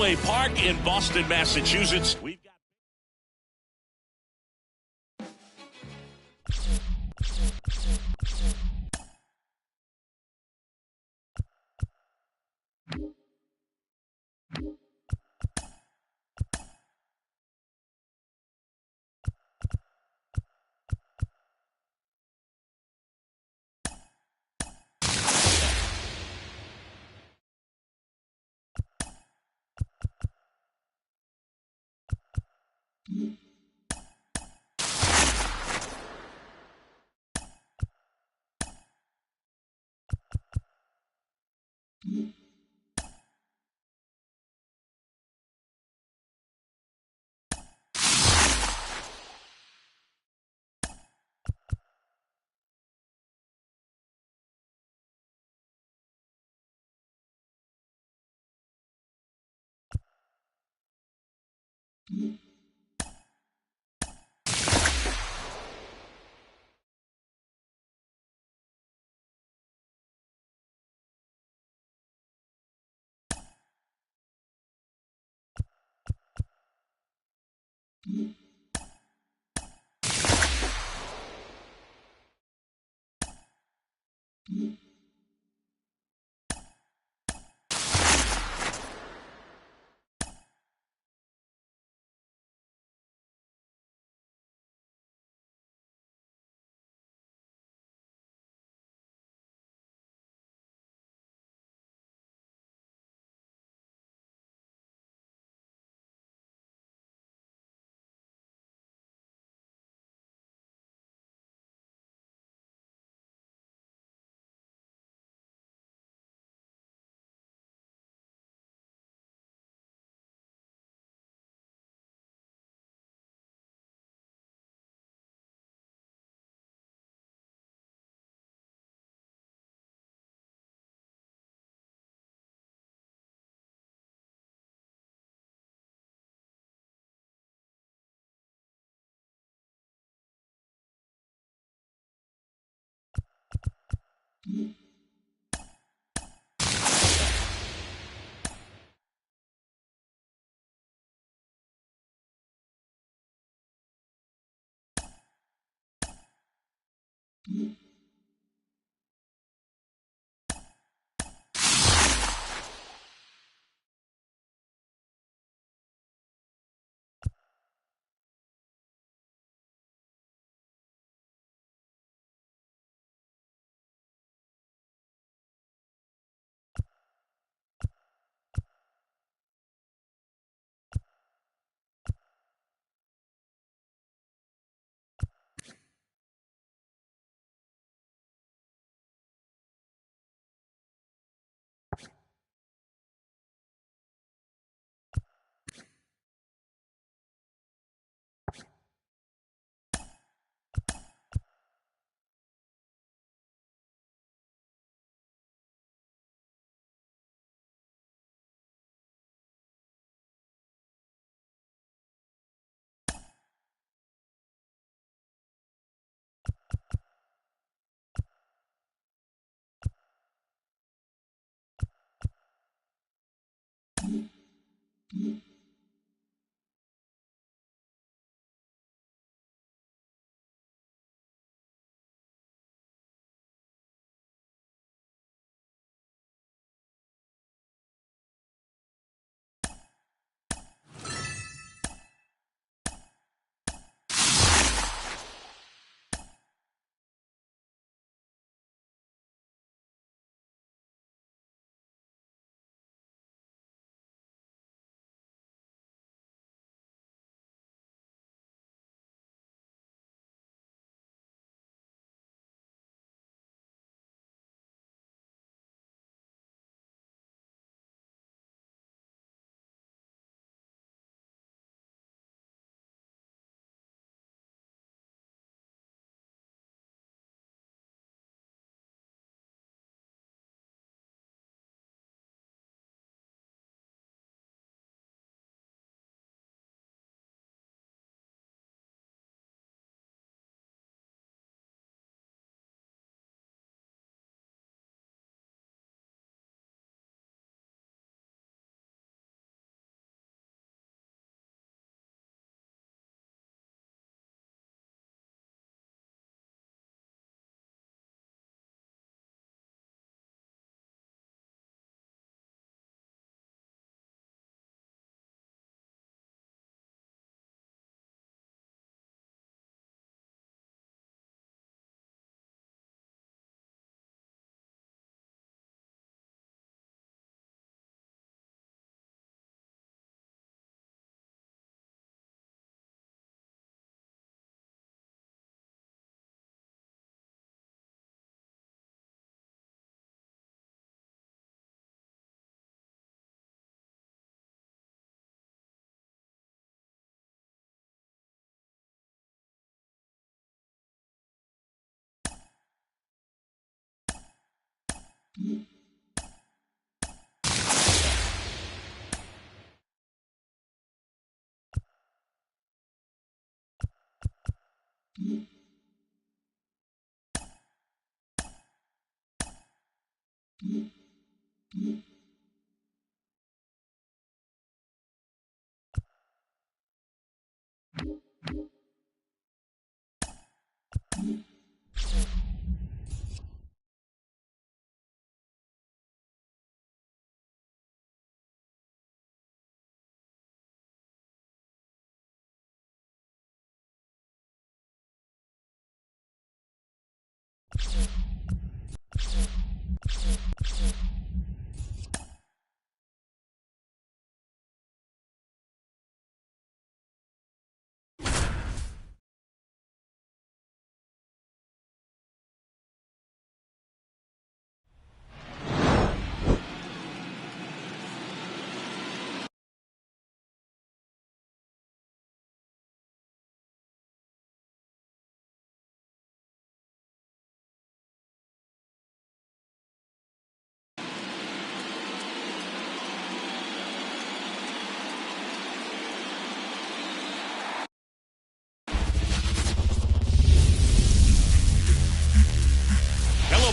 Fenway Park in Boston, Massachusetts. We've got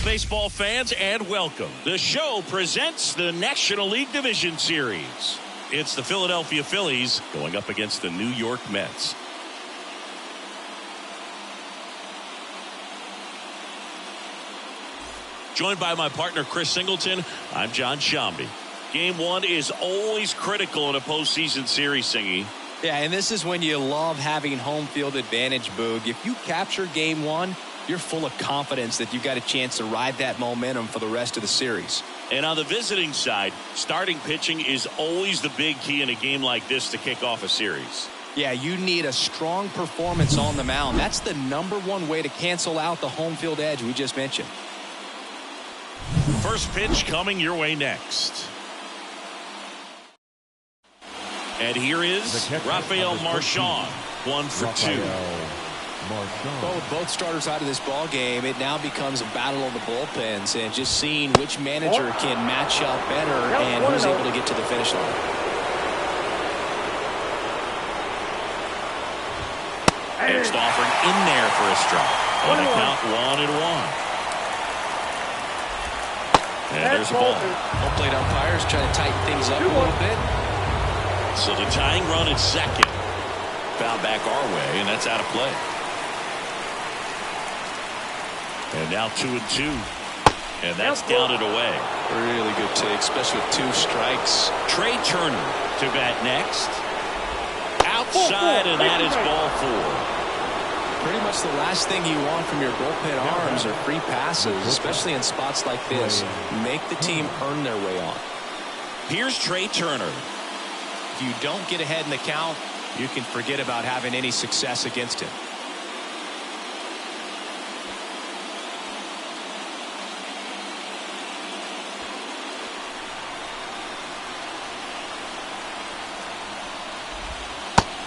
Baseball fans, and welcome. The show presents the National League Division Series. It's the Philadelphia Phillies going up against the New York Mets. Joined by my partner Chris Singleton, I'm John Shambi. Game one is always critical in a postseason series, Singy. Yeah, and this is when you love having home field advantage, Boog. If you capture game one, you're full of confidence that you've got a chance to ride that momentum for the rest of the series. And on the visiting side, starting pitching is always the big key in a game like this to kick off a series. Yeah, you need a strong performance on the mound. That's the #1 way to cancel out the home field edge we just mentioned. First pitch coming your way next. And here is Rafael Marchand, 1 for 2. Both starters out of this ball game. It now becomes a battle of the bullpens and just seeing which manager can match up better and who's able to get to the finish line. Next offering in there for a strike. On the count 1-1. And there's a ball. Home plate umpires trying to tighten things up a little bit. So the tying run at second. Foul back our way, and that's out of play. And now 2-2. And that's downed away. Really good take, especially with 2 strikes. Trey Turner to bat next. Outside, and that is ball 4. Pretty much the last thing you want from your bullpen arms are free passes, especially in spots like this. Make the team earn their way on. Here's Trey Turner. If you don't get ahead in the count, you can forget about having any success against him.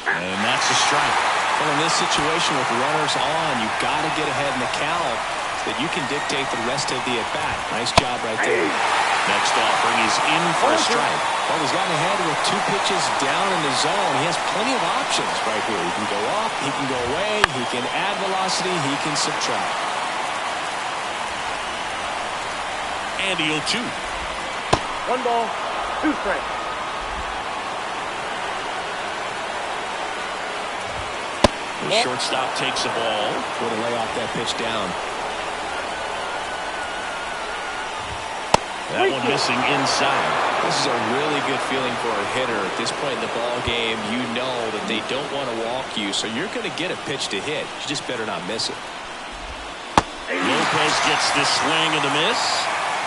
And that's a strike. Well, in this situation with runners on, you've got to get ahead in the count so that you can dictate the rest of the at-bat. Nice job right there. Next offering is in for a strike. Well, he's gotten ahead with 2 pitches down in the zone. He has plenty of options right here. He can go up, he can go away, he can add velocity, he can subtract. And the 0-2. 1 ball, 2 strikes. The shortstop takes the ball. Going to lay off that pitch down. That one missing inside. This is a really good feeling for a hitter. At this point in the ball game, you know that they don't want to walk you, so you're going to get a pitch to hit. You just better not miss it. Lopez gets this swing and the miss,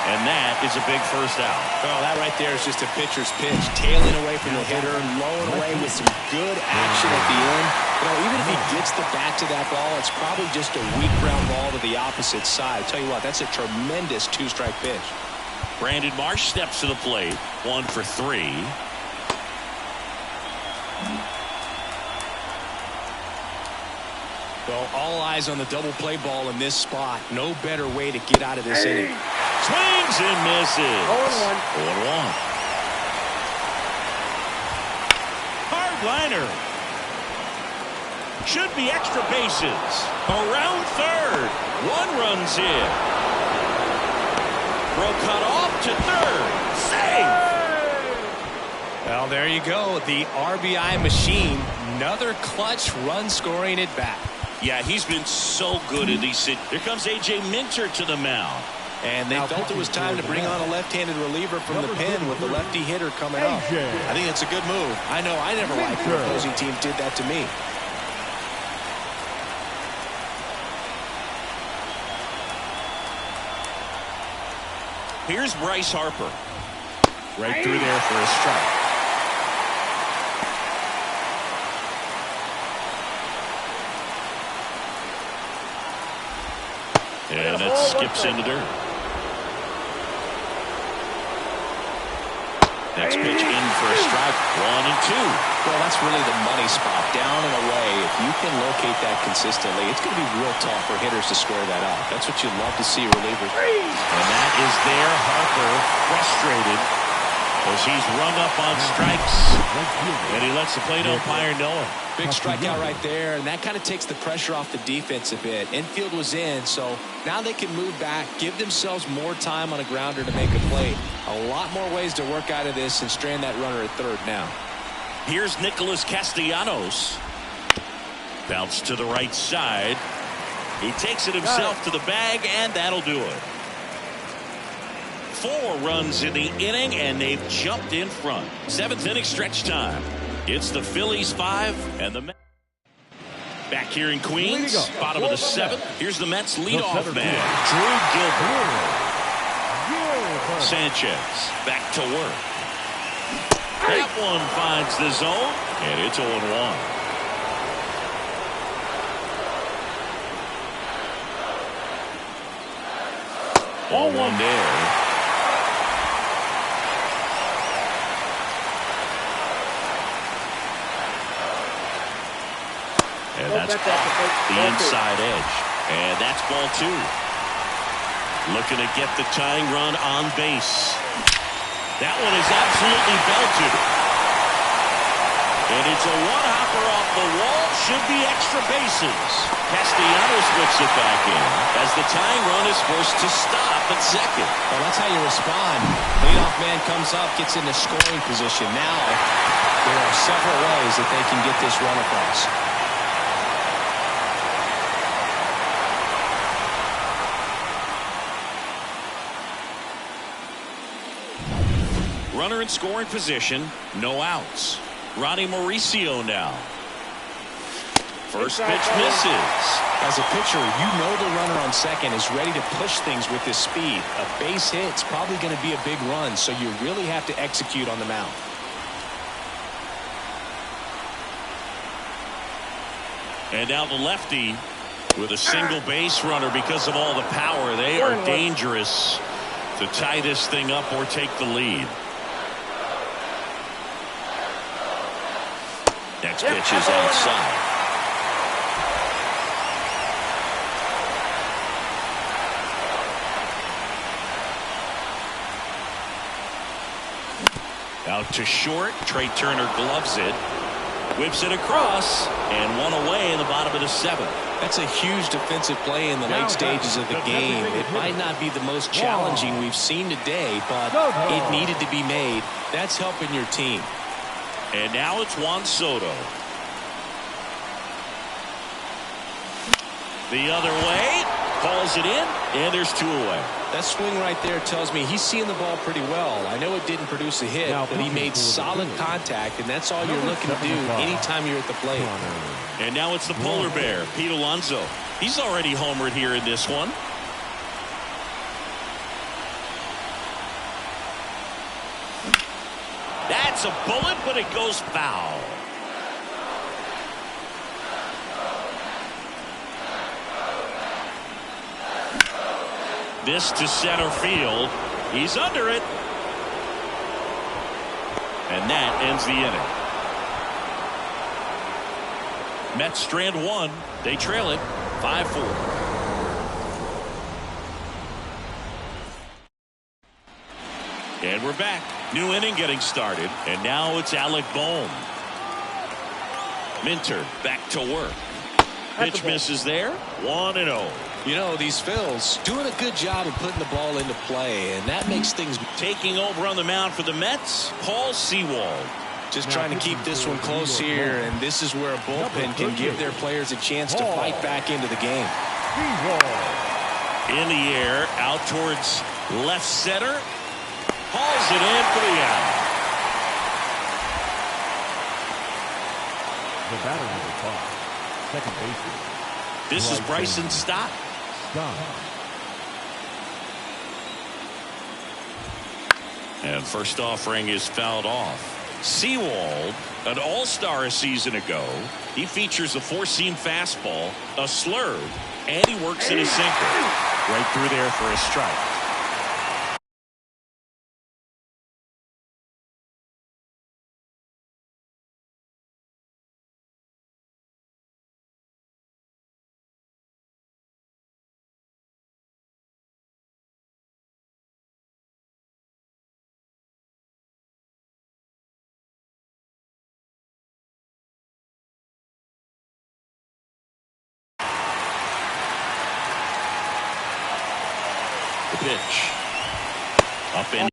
and that is a big first out. Oh, that right there is just a pitcher's pitch, tailing away from the hitter, lowering away with some good action at the end. You know, even if he gets the bat to that ball, it's probably just a weak ground ball to the opposite side. I'll tell you what, that's a tremendous 2-strike pitch. Brandon Marsh steps to the plate, 1 for 3. Well, all eyes on the double play ball in this spot. No better way to get out of this inning. Swings and misses. 0-1. 0-1. Hard liner. Should be extra bases. Around third. One runs in. Throw cut off to third. Save. Well, there you go. The RBI machine. Another clutch run scoring at bat. Yeah, he's been so good in these. Here comes A.J. Minter to the mound. And they felt it was time to bring on a left-handed reliever from the pen with the lefty hitter coming up. I think it's a good move. I know I never liked when opposing teams did that to me. Here's Bryce Harper. Right through there for a strike. And it skips into dirt. Next pitch in for a strike. 1-2. Well, that's really the money spot. Down and away. If you can locate that consistently, it's going to be real tough for hitters to square that up. That's what you love to see relievers. And that is there. Harper frustrated as he's rung up on strikes. And he lets the plate umpire know it. Big strikeout right there, and that kind of takes the pressure off the defense a bit. Infield was in, so now they can move back, give themselves more time on a grounder to make a play. A lot more ways to work out of this and strand that runner at third now. Here's Nicholas Castellanos. Bounce to the right side. He takes it himself to the bag, and that'll do it. 4 runs in the inning, and they've jumped in front. 7th inning stretch time. It's the Phillies 5 and the Mets. Back here in Queens, bottom of the 7th. Here's the Mets leadoff man, Drew Gilbert. Sanchez back to work. That one finds the zone, and it's 0-1. 0-1 there. And that's off the inside edge. And that's ball 2. Looking to get the tying run on base. That one is absolutely belted. And it's a one-hopper off the wall. Should be extra bases. Castellanos whips it back in as the tying run is forced to stop at second. Well, that's how you respond. Leadoff man comes up, gets into scoring position. Now there are several ways that they can get this run across. Runner in scoring position, no outs. Ronnie Mauricio now. First pitch misses. As a pitcher, you know the runner on second is ready to push things with his speed. A base hit's probably going to be a big run, so you really have to execute on the mound. And now the lefty with a single base runner because of all the power. They are dangerous to tie this thing up or take the lead. Next pitch is outside. Out to short. Trey Turner gloves it. Whips it across. And one away in the bottom of the 7th. That's a huge defensive play in the late stages of the game. It might not be the most challenging we've seen today, but it needed to be made. That's helping your team. And now it's Juan Soto. The other way. Calls it in. And there's 2 away. That swing right there tells me he's seeing the ball pretty well. I know it didn't produce a hit, but he made solid contact, and that's all you're looking to do anytime you're at the plate. And now it's the polar bear, Pete Alonso. He's already homered here in this one. That's a bullet, but it goes foul. This to center field. He's under it. And that ends the inning. Mets strand 1. They trail it 5-4. And we're back. New inning getting started. And now it's Alec Bohm. Minter back to work. Pitch misses there. 1-0. You know, these Phils doing a good job of putting the ball into play, and that makes things. Taking over on the mound for the Mets, Paul Sewald. Just trying to keep this one close here, and this is where a bullpen can give their players a chance to fight back into the game. In the air, out towards left center. Hauls it in for the out. The batter at the top, second baseman. This is Bryson Stott. And first offering is fouled off. Sewald, an all-star a season ago. He features a four-seam fastball, a slurve, and he works in a sinker. Right through there for a strike. The pitch. Up in.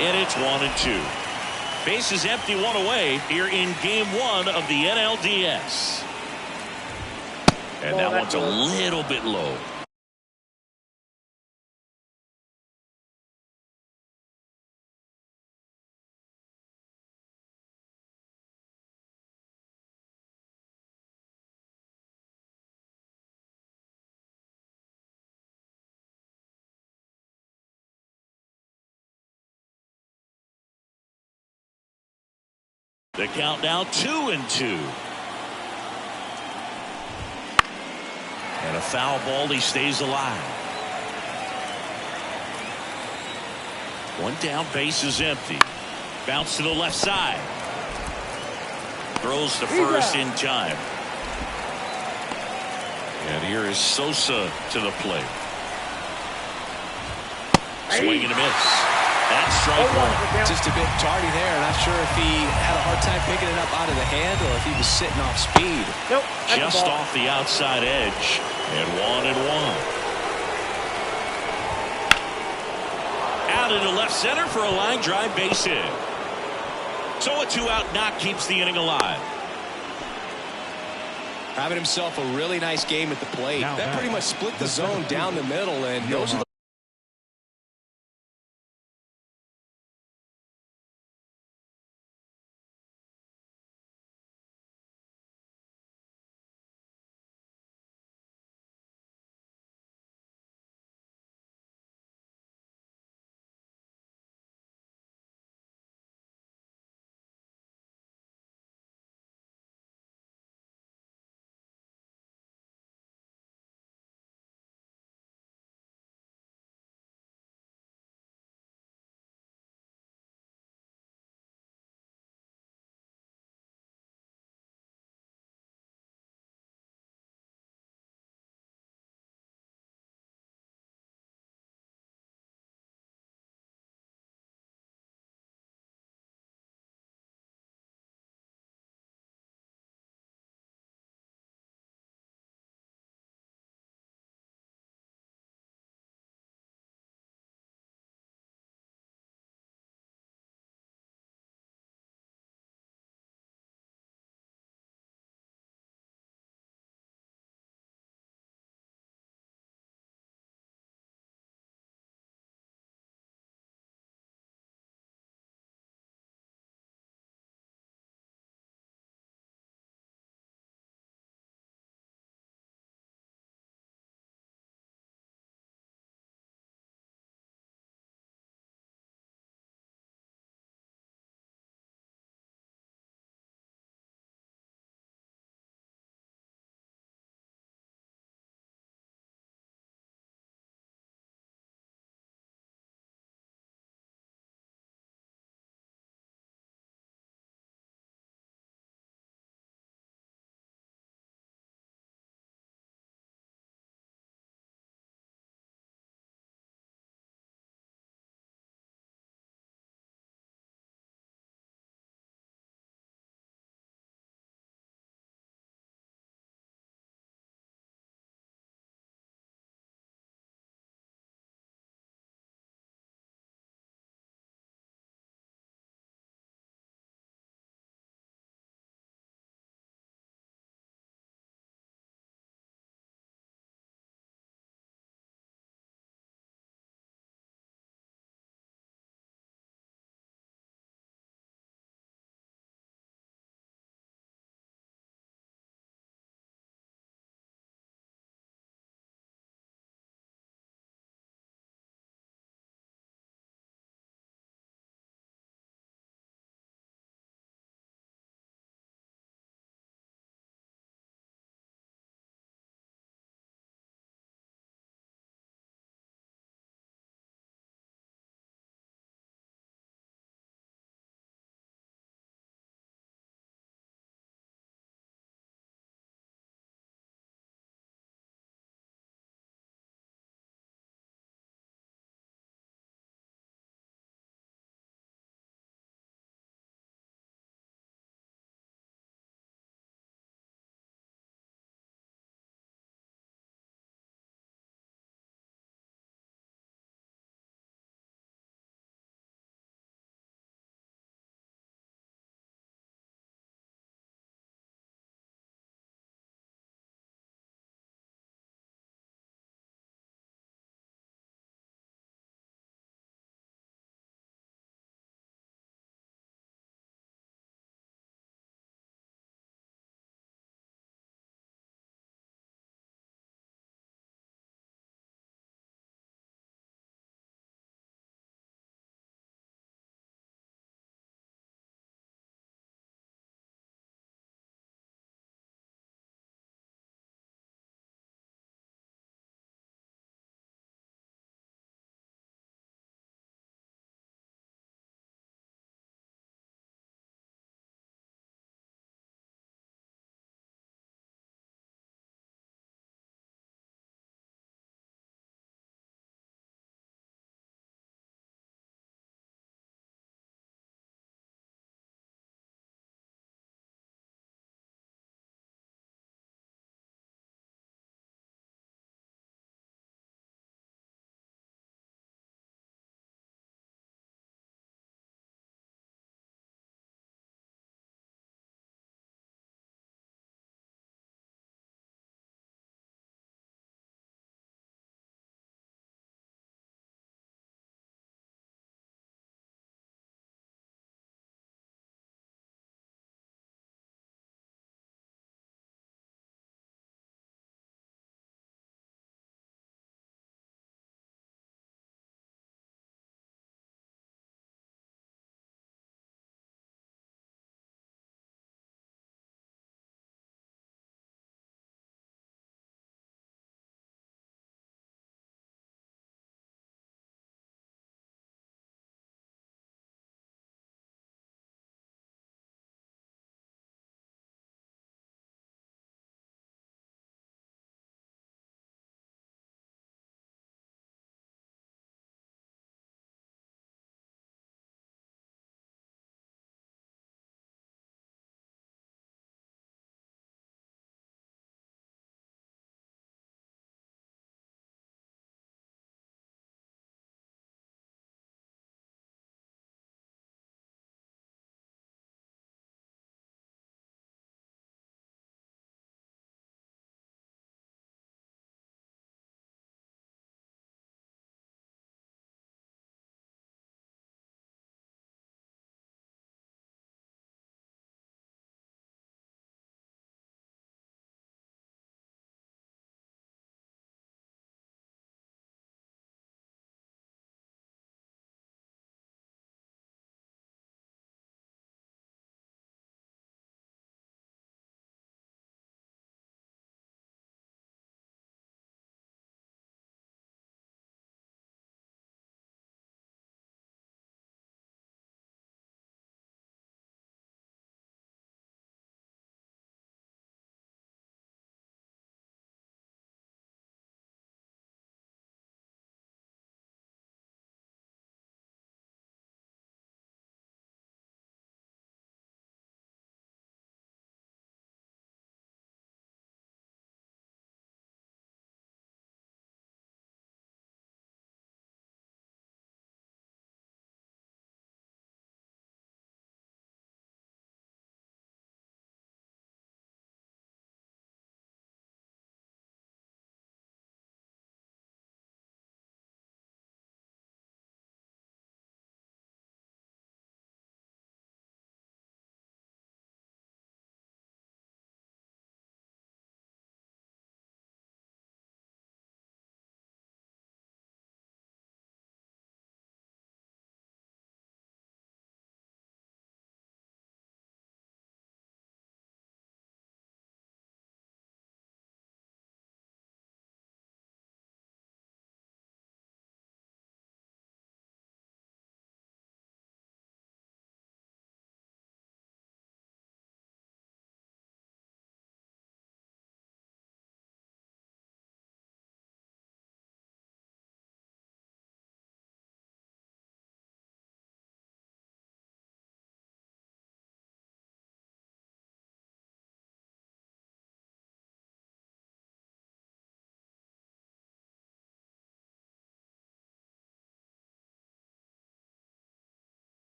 And it's 1-2. Bases empty, one away here in game one of the NLDS. And that one's a little bit low. The count now 2-2. And a foul ball. He stays alive. One down, base is empty. Bounce to the left side. Throws to first in time. And here is Sosa to the plate. Swing and a miss. That's strike one. Just a bit tardy there. Not sure if he had a hard time picking it up out of the hand or if he was sitting off speed. Nope. Just off the outside edge. And 1-1. Out into left center for a line drive base hit. So a two-out knock keeps the inning alive. Having himself a really nice game at the plate. That pretty much split the zone down the middle, and those are the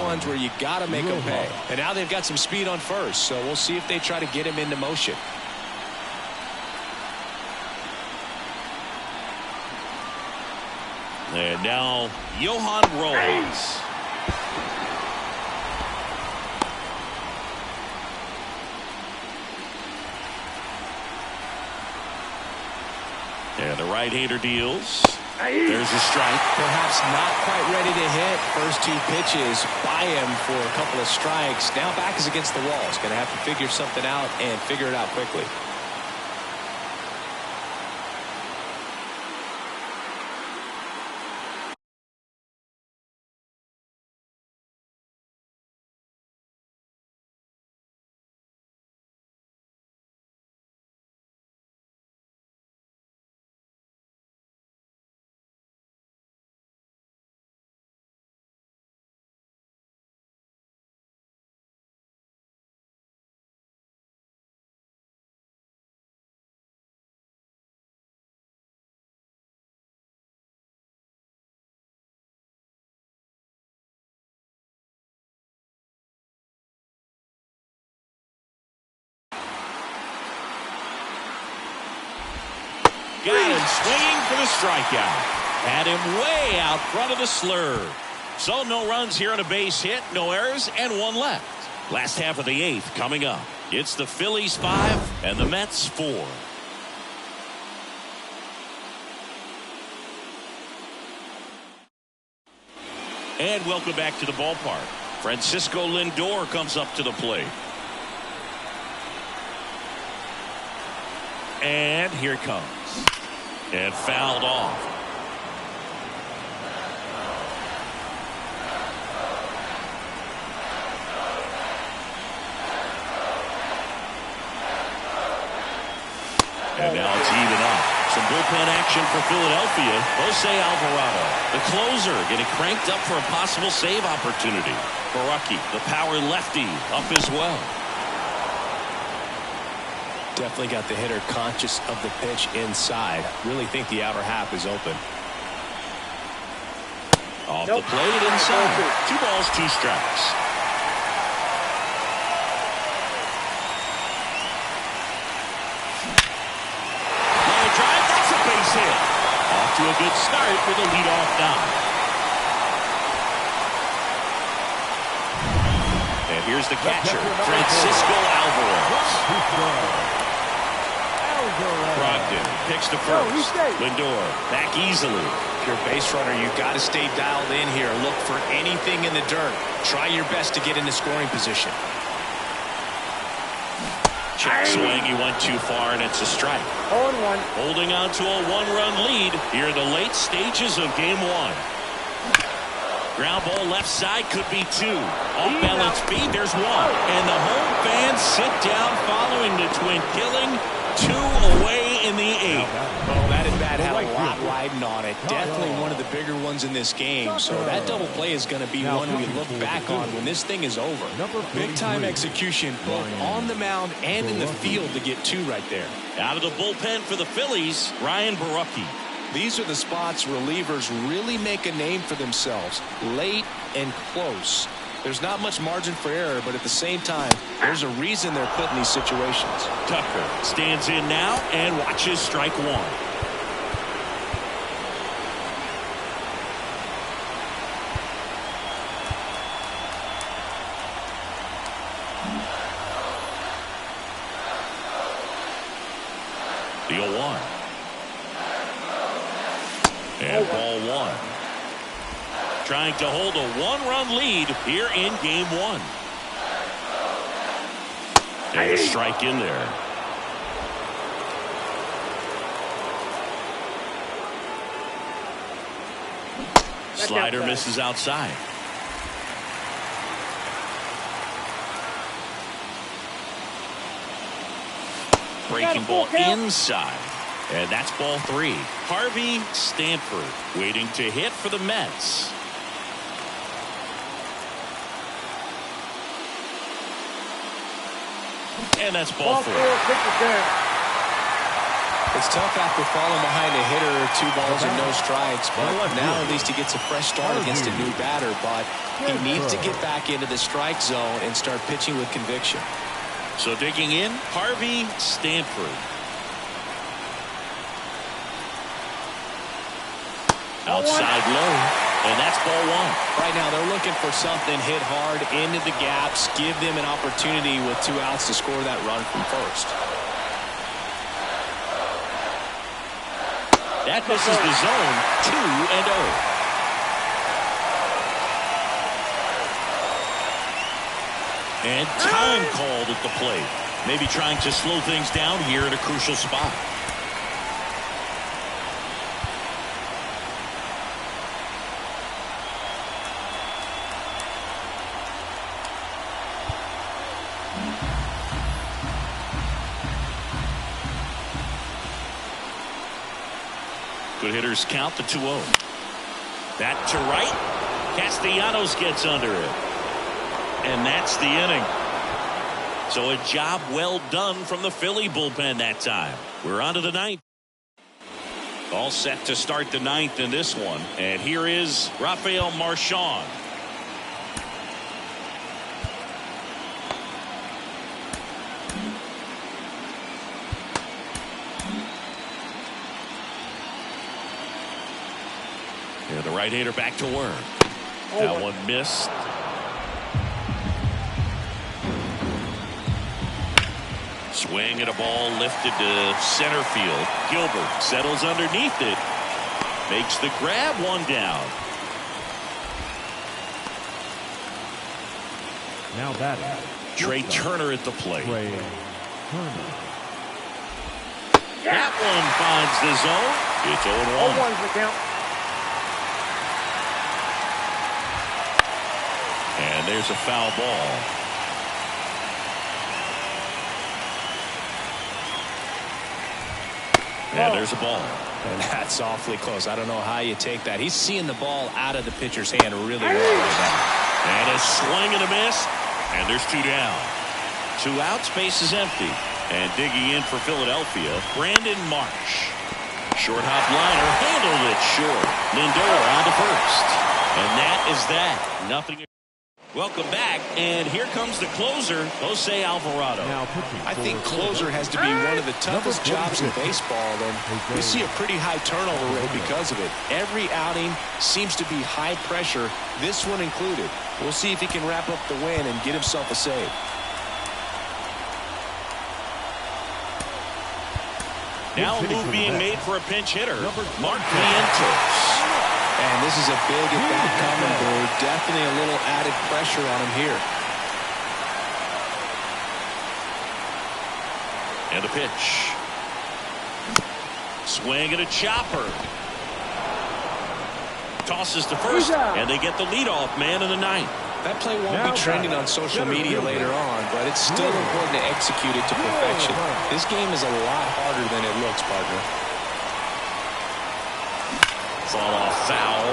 ones where you got to make them pay. And now they've got some speed on first, so we'll see if they try to get him into motion. And now Johan Rojas. And the right-hander deals. There's a strike. Perhaps not quite ready to hit. First two pitches by him for a couple of strikes. Now back is against the wall. He's going to have to figure something out and figure it out quickly. Got him swinging for the strikeout. Had him way out front of the slur. So no runs here on a base hit, no errors, and one left. Last half of the eighth coming up. It's the Phillies 5 and the Mets 4. And welcome back to the ballpark. Francisco Lindor comes up to the plate. And here it comes. And fouled off. And now it's even up. Some bullpen action for Philadelphia. Jose Alvarado, the closer, getting cranked up for a possible save opportunity. Baraki, the power lefty, up as well. Definitely got the hitter conscious of the pitch inside. Really think the outer half is open. Off the plate inside. 2 balls, 2 strikes. Line drive, that's a base hit. Off to a good start with a leadoff dive. And here's the catcher, Francisco Alvarez. Brogdon picks to first. Lindor back easily. If you're a base runner, you've got to stay dialed in here. Look for anything in the dirt. Try your best to get into scoring position. Check swing. He went too far, and it's a strike. 0-1. Holding on to a 1-run lead here in the late stages of game 1. Ground ball left side, could be 2. Off balance beat, there's 1. And the home fans sit down following the twin killing. 2 away in the 8th. Well, that at bat had a lot riding on it. Definitely one of the bigger ones in this game. So that double play is going to be one we look back on when this thing is over. Big time execution both on the mound and in the field to get 2 right there. Out of the bullpen for the Phillies, Ryan Baraki. These are the spots relievers really make a name for themselves. Late and close. There's not much margin for error, but at the same time, there's a reason they're put in these situations. Tucker stands in now and watches strike 1. The 0-1. And ball 1. Trying to hold a 1-run lead here in game 1. And a strike in there. Slider misses outside. Breaking ball inside. And that's ball 3. Harvey Stanford waiting to hit for the Mets. And that's ball 4. It's tough after falling behind a hitter, 2 balls and no strikes, but now at least he gets a fresh start against a new batter, but he needs to get back into the strike zone and start pitching with conviction. So digging in, Harvey Stanford. Outside low, and that's ball 1. Right now they're looking for something, hit hard into the gaps, give them an opportunity with 2 outs to score that run from first. That misses the zone, 2-0. And time called at the plate. Maybe trying to slow things down here at a crucial spot. Good hitters count the 2-0. That to right. Castellanos gets under it. And that's the inning. So a job well done from the Philly bullpen that time. We're on to the 9th. All set to start the 9th in this one. And here is Rafael Marchand. Yeah, the right-hander back to work. That one missed. Swing and a ball lifted to center field. Gilbert settles underneath it. Makes the grab, 1 down. Now batting. Trey Turner at the plate. Trey Turner. That one finds the zone. It's 0-1. 0-1's the count. And there's a foul ball. And there's a ball. And that's awfully close. I don't know how you take that. He's seeing the ball out of the pitcher's hand really well right now. And a swing and a miss. And there's 2 down. 2 outs, base is empty. And digging in for Philadelphia, Brandon Marsh. Short hop liner, handled it short. Lindor on to first. And that is that. Nothing. Welcome back, and here comes the closer, Jose Alvarado. Now pitching. I think closer has to be one of the toughest jobs in baseball, and we see a pretty high turnover rate because of it. Every outing seems to be high pressure, this one included. We'll see if he can wrap up the win and get himself a save. Now a move being made for a pinch hitter, Mark Vientos. And this is a big at-bat coming, Bird. Definitely a little added pressure on him here. And a pitch. Swing and a chopper. Tosses to first, and they get the leadoff man in the 9th. That play won't be trending on social media later on, but it's still important to execute it to perfection. This game is a lot harder than it looks, partner. Fall off foul.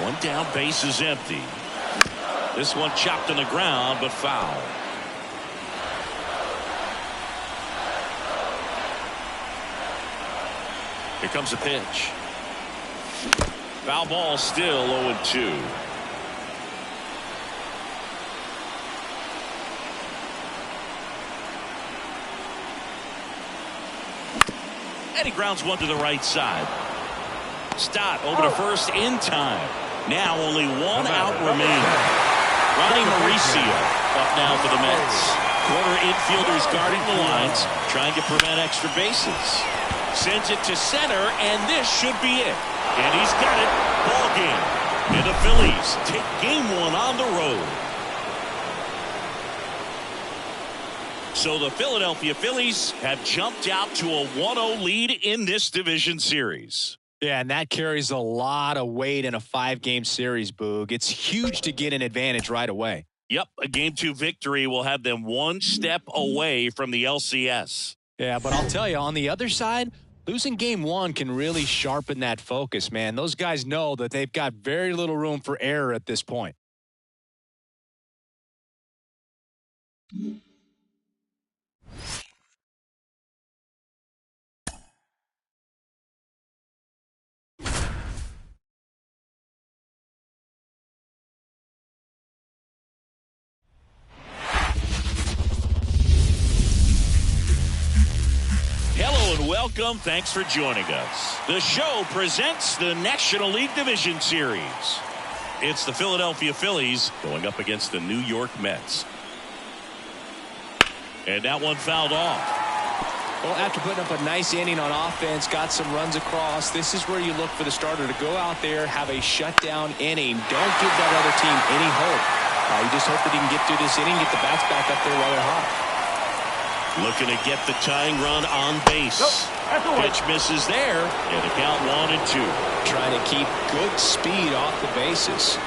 One down, base is empty. This one chopped on the ground, but foul. Here comes a pitch. Foul ball, still 0-2. And he grounds one to the right side. Stott over to first in time. Now only 1 out remaining. Ronnie Mauricio up now for the Mets. Corner infielders guarding the lines, trying to prevent extra bases. Sends it to center, and this should be it. And he's got it. Ball game. And the Phillies take game 1 on the road. So the Philadelphia Phillies have jumped out to a 1-0 lead in this division series. Yeah, and that carries a lot of weight in a 5-game series, Boog. It's huge to get an advantage right away. Yep, a Game 2 victory will have them 1 step away from the LCS. Yeah, but I'll tell you, on the other side, losing Game 1 can really sharpen that focus, man. Those guys know that they've got very little room for error at this point. Hello and welcome. Thanks for joining us. The show presents the National League Division Series. It's the Philadelphia Phillies going up against the New York Mets. And that one fouled off. Well, after putting up a nice inning on offense, got some runs across, this is where you look for the starter to go out there, have a shutdown inning. Don't give that other team any hope. You just hope that he can get through this inning, get the bats back up there while they're hot. Looking to get the tying run on base. Pitch misses there, and the count 1-2. Trying to keep good speed off the bases.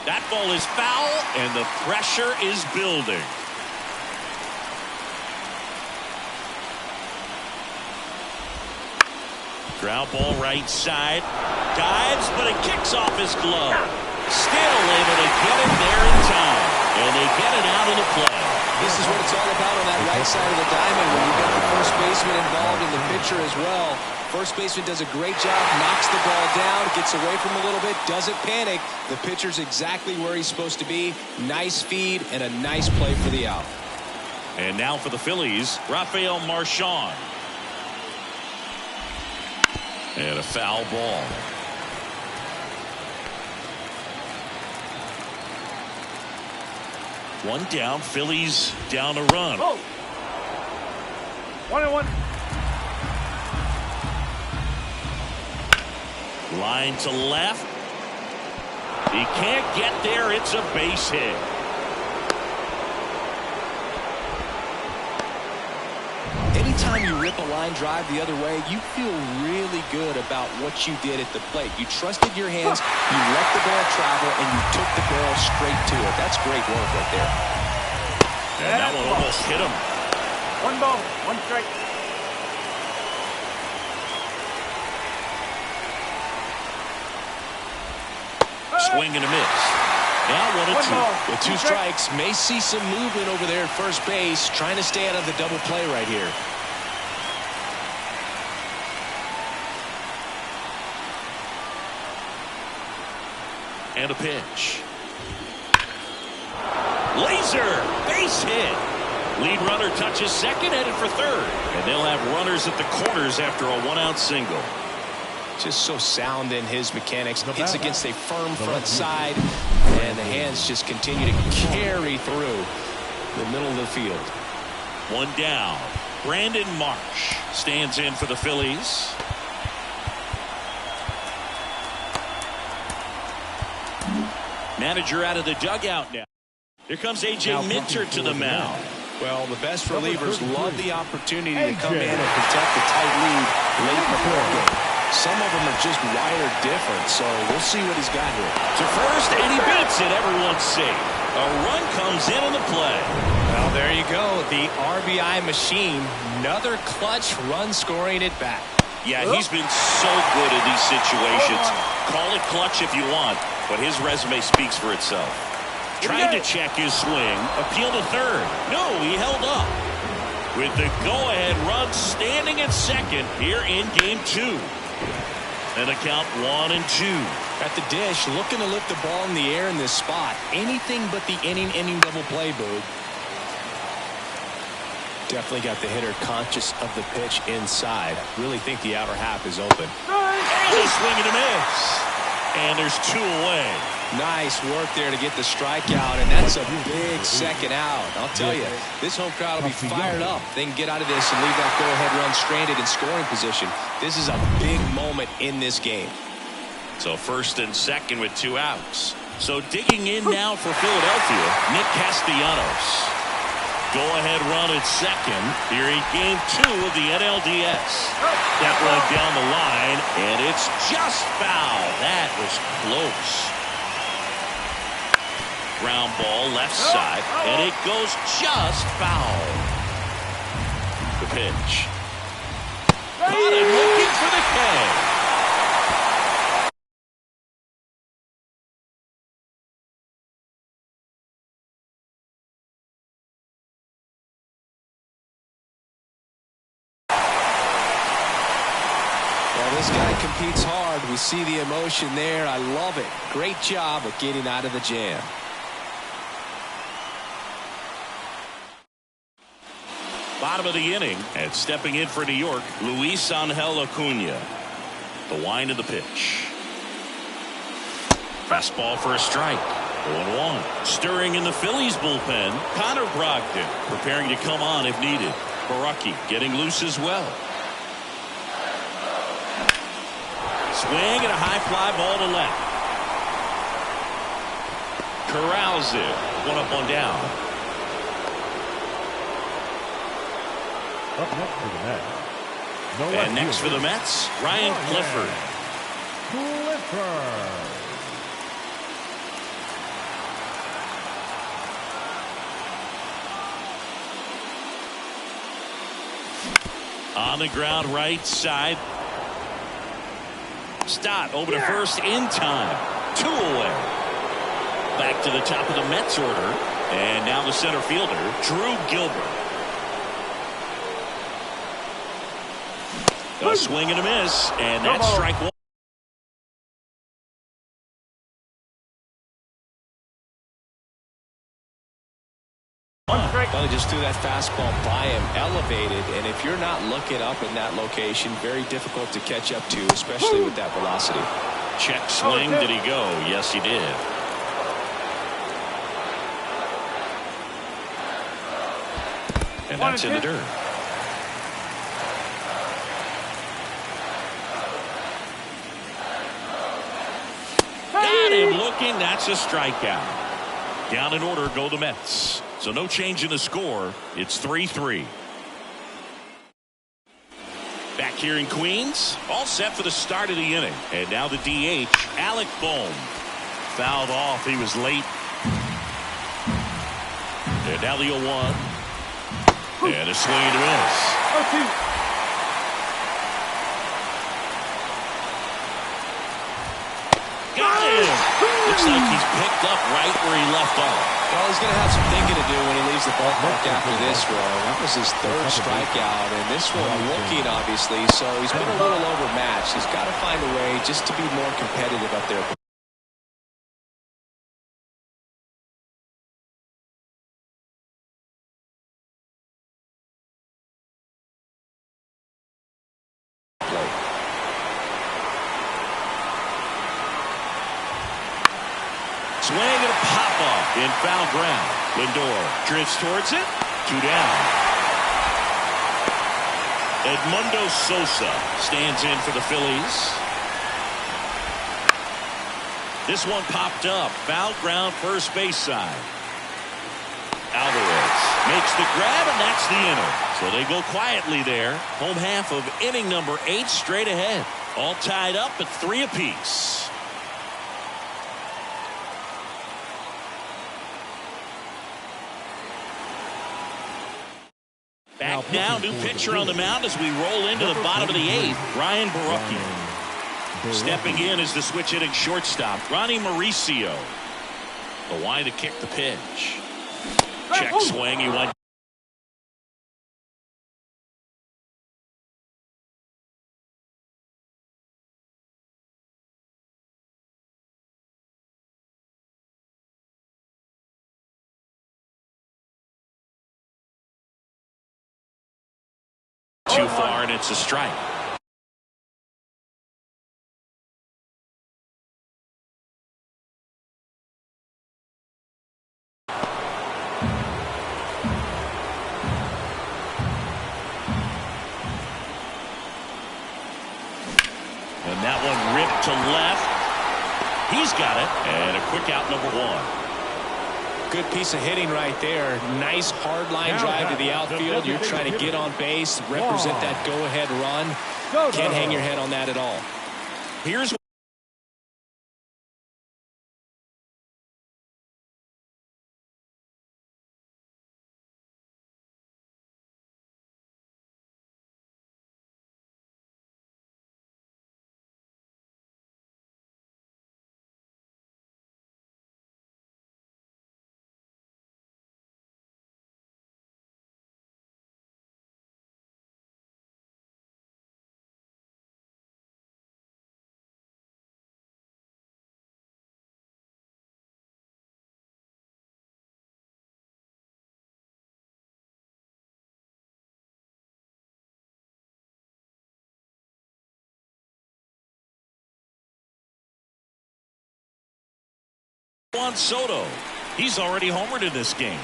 That ball is foul, and the pressure is building. Ground ball right side. Dives, but it kicks off his glove. Still able to get it there in time. And they get it out of the play. This is what it's all about on that right side of the diamond when you've got the first baseman involved in the pitcher as well. First baseman does a great job, knocks the ball down, gets away from him a little bit, doesn't panic. The pitcher's exactly where he's supposed to be. Nice feed and a nice play for the out. And now for the Phillies, Rafael Marchand. And a foul ball. One down, Phillies down a run. Oh. 1-1. Line to left. He can't get there. It's a base hit. Anytime you rip a line drive the other way, you feel really good about what you did at the plate. You trusted your hands, you let the ball travel, and you took the barrel straight to it. That's great work right there. And that one almost hit him. 1 ball, 1 strike. Swing and a miss. Now 1-2. With 2 strikes, may see some movement over there at first base, trying to stay out of the double play right here. And a pitch. Laser base hit. Lead runner touches second, headed for third. And they'll have runners at the corners after a 1-out single. Just so sound in his mechanics. Hits against a firm front side, and the hands just continue to carry through the middle of the field. One down. Brandon Marsh stands in for the Phillies. Manager out of the dugout now. Here comes A.J. Minter to the mound. Well, the best relievers love the opportunity to come in and protect the tight lead late in the ball game. Some of them are just wired different, so we'll see what he's got here. To first, and he beats it. Everyone's safe. A run comes in on the play. Well, there you go. The RBI machine. Another clutch run scoring at bat. Yeah, he's been so good in these situations. Call it clutch if you want, but his resume speaks for itself. Trying to check his swing. Appeal to third. No, he held up. With the go-ahead run standing at second here in game 2. And a count 1-2. At the dish, looking to lift the ball in the air in this spot. Anything but the inning double play, Boog. Definitely got the hitter conscious of the pitch inside. Really think the outer half is open. And a swing and a miss. And there's 2 away. Nice work there to get the strikeout, and that's a big second out. I'll tell you, this home crowd will be fired up. They can get out of this and leave that go-ahead run stranded in scoring position. This is a big moment in this game. So first and second with 2 outs. So digging in now for Philadelphia, Nick Castellanos. Go-ahead run at second here in game 2 of the NLDS. That one down the line, and it's just foul. That was close. Ground ball left side, and it goes just foul. The pitch. Caught it looking for the K. Well, this guy competes hard. We see the emotion there. I love it. Great job of getting out of the jam. Bottom of the inning, and stepping in for New York, Luis Angel Acuna. The wind of the pitch. Fastball for a strike. 0-1. Stirring in the Phillies bullpen, Connor Brogdon preparing to come on if needed. Baraki getting loose as well. Swing and a high fly ball to left. Corrals it. One up, one down. Up next for the Mets. And next for the Mets, Ryan Clifford. Clifford. On the ground right side. Stott over to first in time. 2 away. Back to the top of the Mets order. And now the center fielder, Drew Gilbert. A swing and a miss. And that's strike one. Well, he just threw that fastball by him, elevated, and if you're not looking up in that location, very difficult to catch up to, especially with that velocity. Check swing. Did he go? Yes, he did. And that's in the dirt. Got him looking. That's a strikeout. Down in order go the Mets. So no change in the score. It's 3-3. Back here in Queens. All set for the start of the inning. And now the DH, Alec Bohm. Fouled off. He was late. And now the 0-1. And a swing and a miss. Got him. Looks like he's picked up right where he left off. Well, he's going to have some thinking to do when he leaves the ballpark after this, Roy. That was his 3rd strikeout, and this one looking, obviously, so he's been a little overmatched. He's got to find a way just to be more competitive up there. Swing and a pop-off in foul ground. Lindor drifts towards it. 2 down. Edmundo Sosa stands in for the Phillies. This one popped up. Foul ground first base side. Alvarez makes the grab, and that's the inning. So they go quietly there. Home half of inning number 8 straight ahead. All tied up at 3 apiece. Back now, new pitcher on the mound as we roll into the bottom of the 8th. Ryan Baraki. Stepping in is the switch hitting shortstop, Ronnie Mauricio. The wind to kick the pitch. Check swing. He went. Too far, and it's a strike. And that one ripped to left. He's got it. And a quick out, number 1. Good piece of hitting right there. Nice hard line drive to the outfield. You're trying to get on base, represent that go-ahead run. Can't hang your head on that at all. Here's Juan Soto. He's already homered in this game.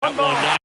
One ball.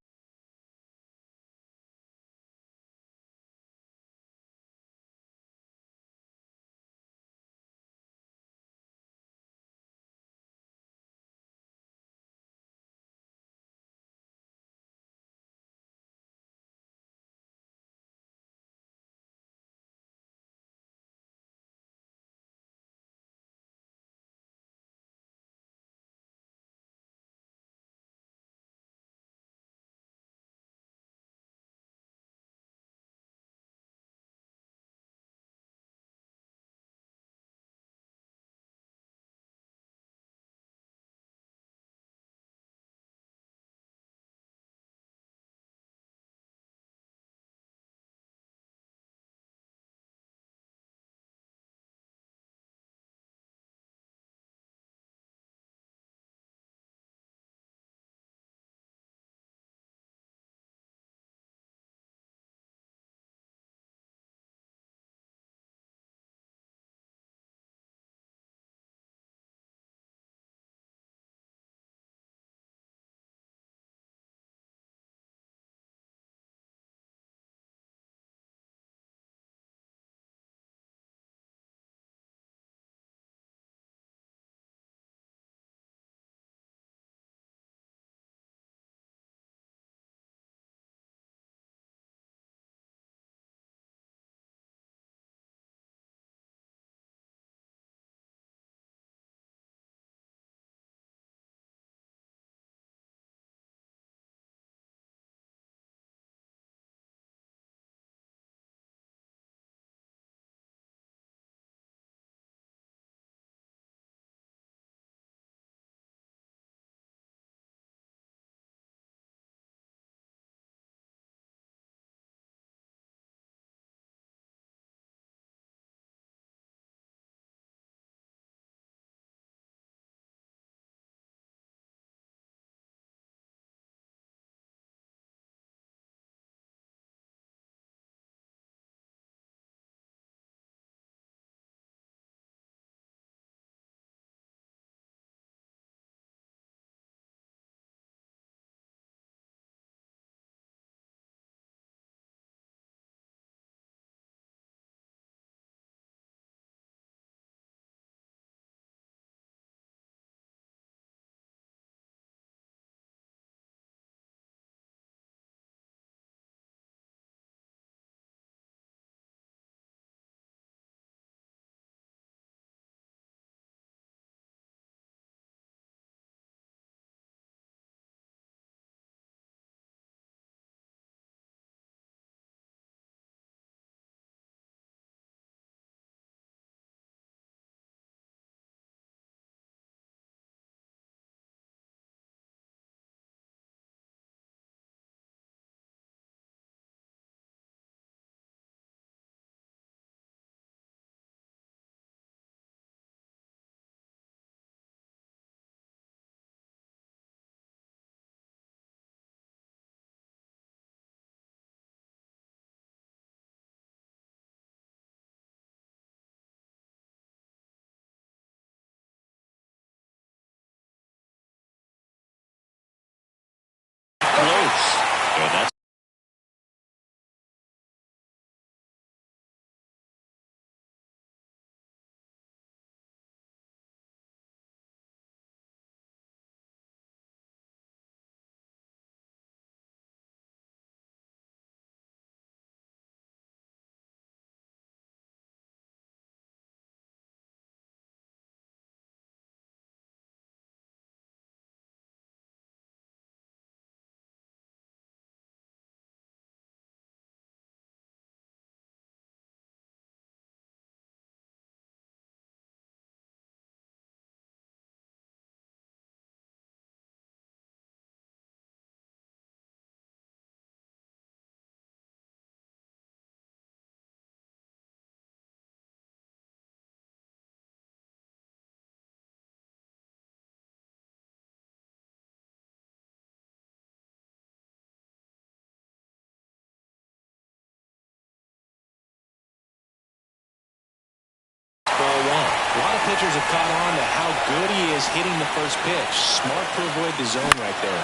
A lot of pitchers have caught on to how good he is hitting the first pitch. Smart to avoid the zone right there.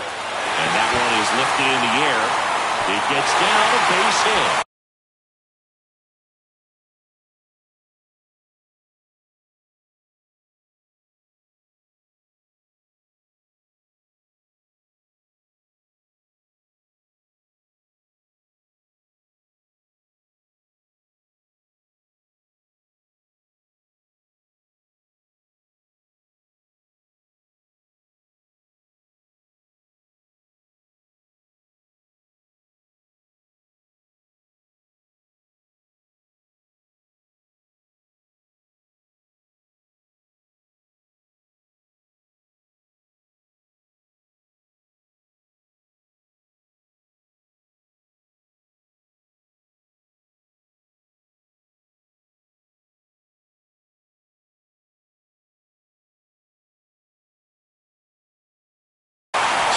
And that one is lifted in the air. It gets down, a base hit.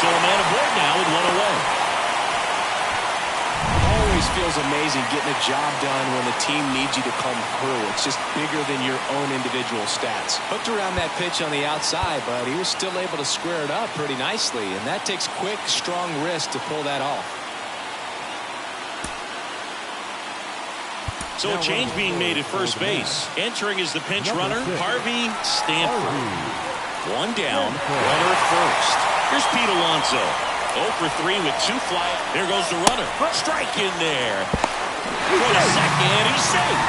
So a man aboard now with one away. Always feels amazing getting a job done when the team needs you to come through. It's just bigger than your own individual stats. Hooked around that pitch on the outside, but he was still able to square it up pretty nicely. And that takes quick, strong wrist to pull that off. So a change being made at first base. Entering is the pinch runner, Harvey Stanford. One down, runner at first. Here's Pete Alonso. 0 for 3 with 2 fly. There goes the runner. Strike in there. For the second, he's safe.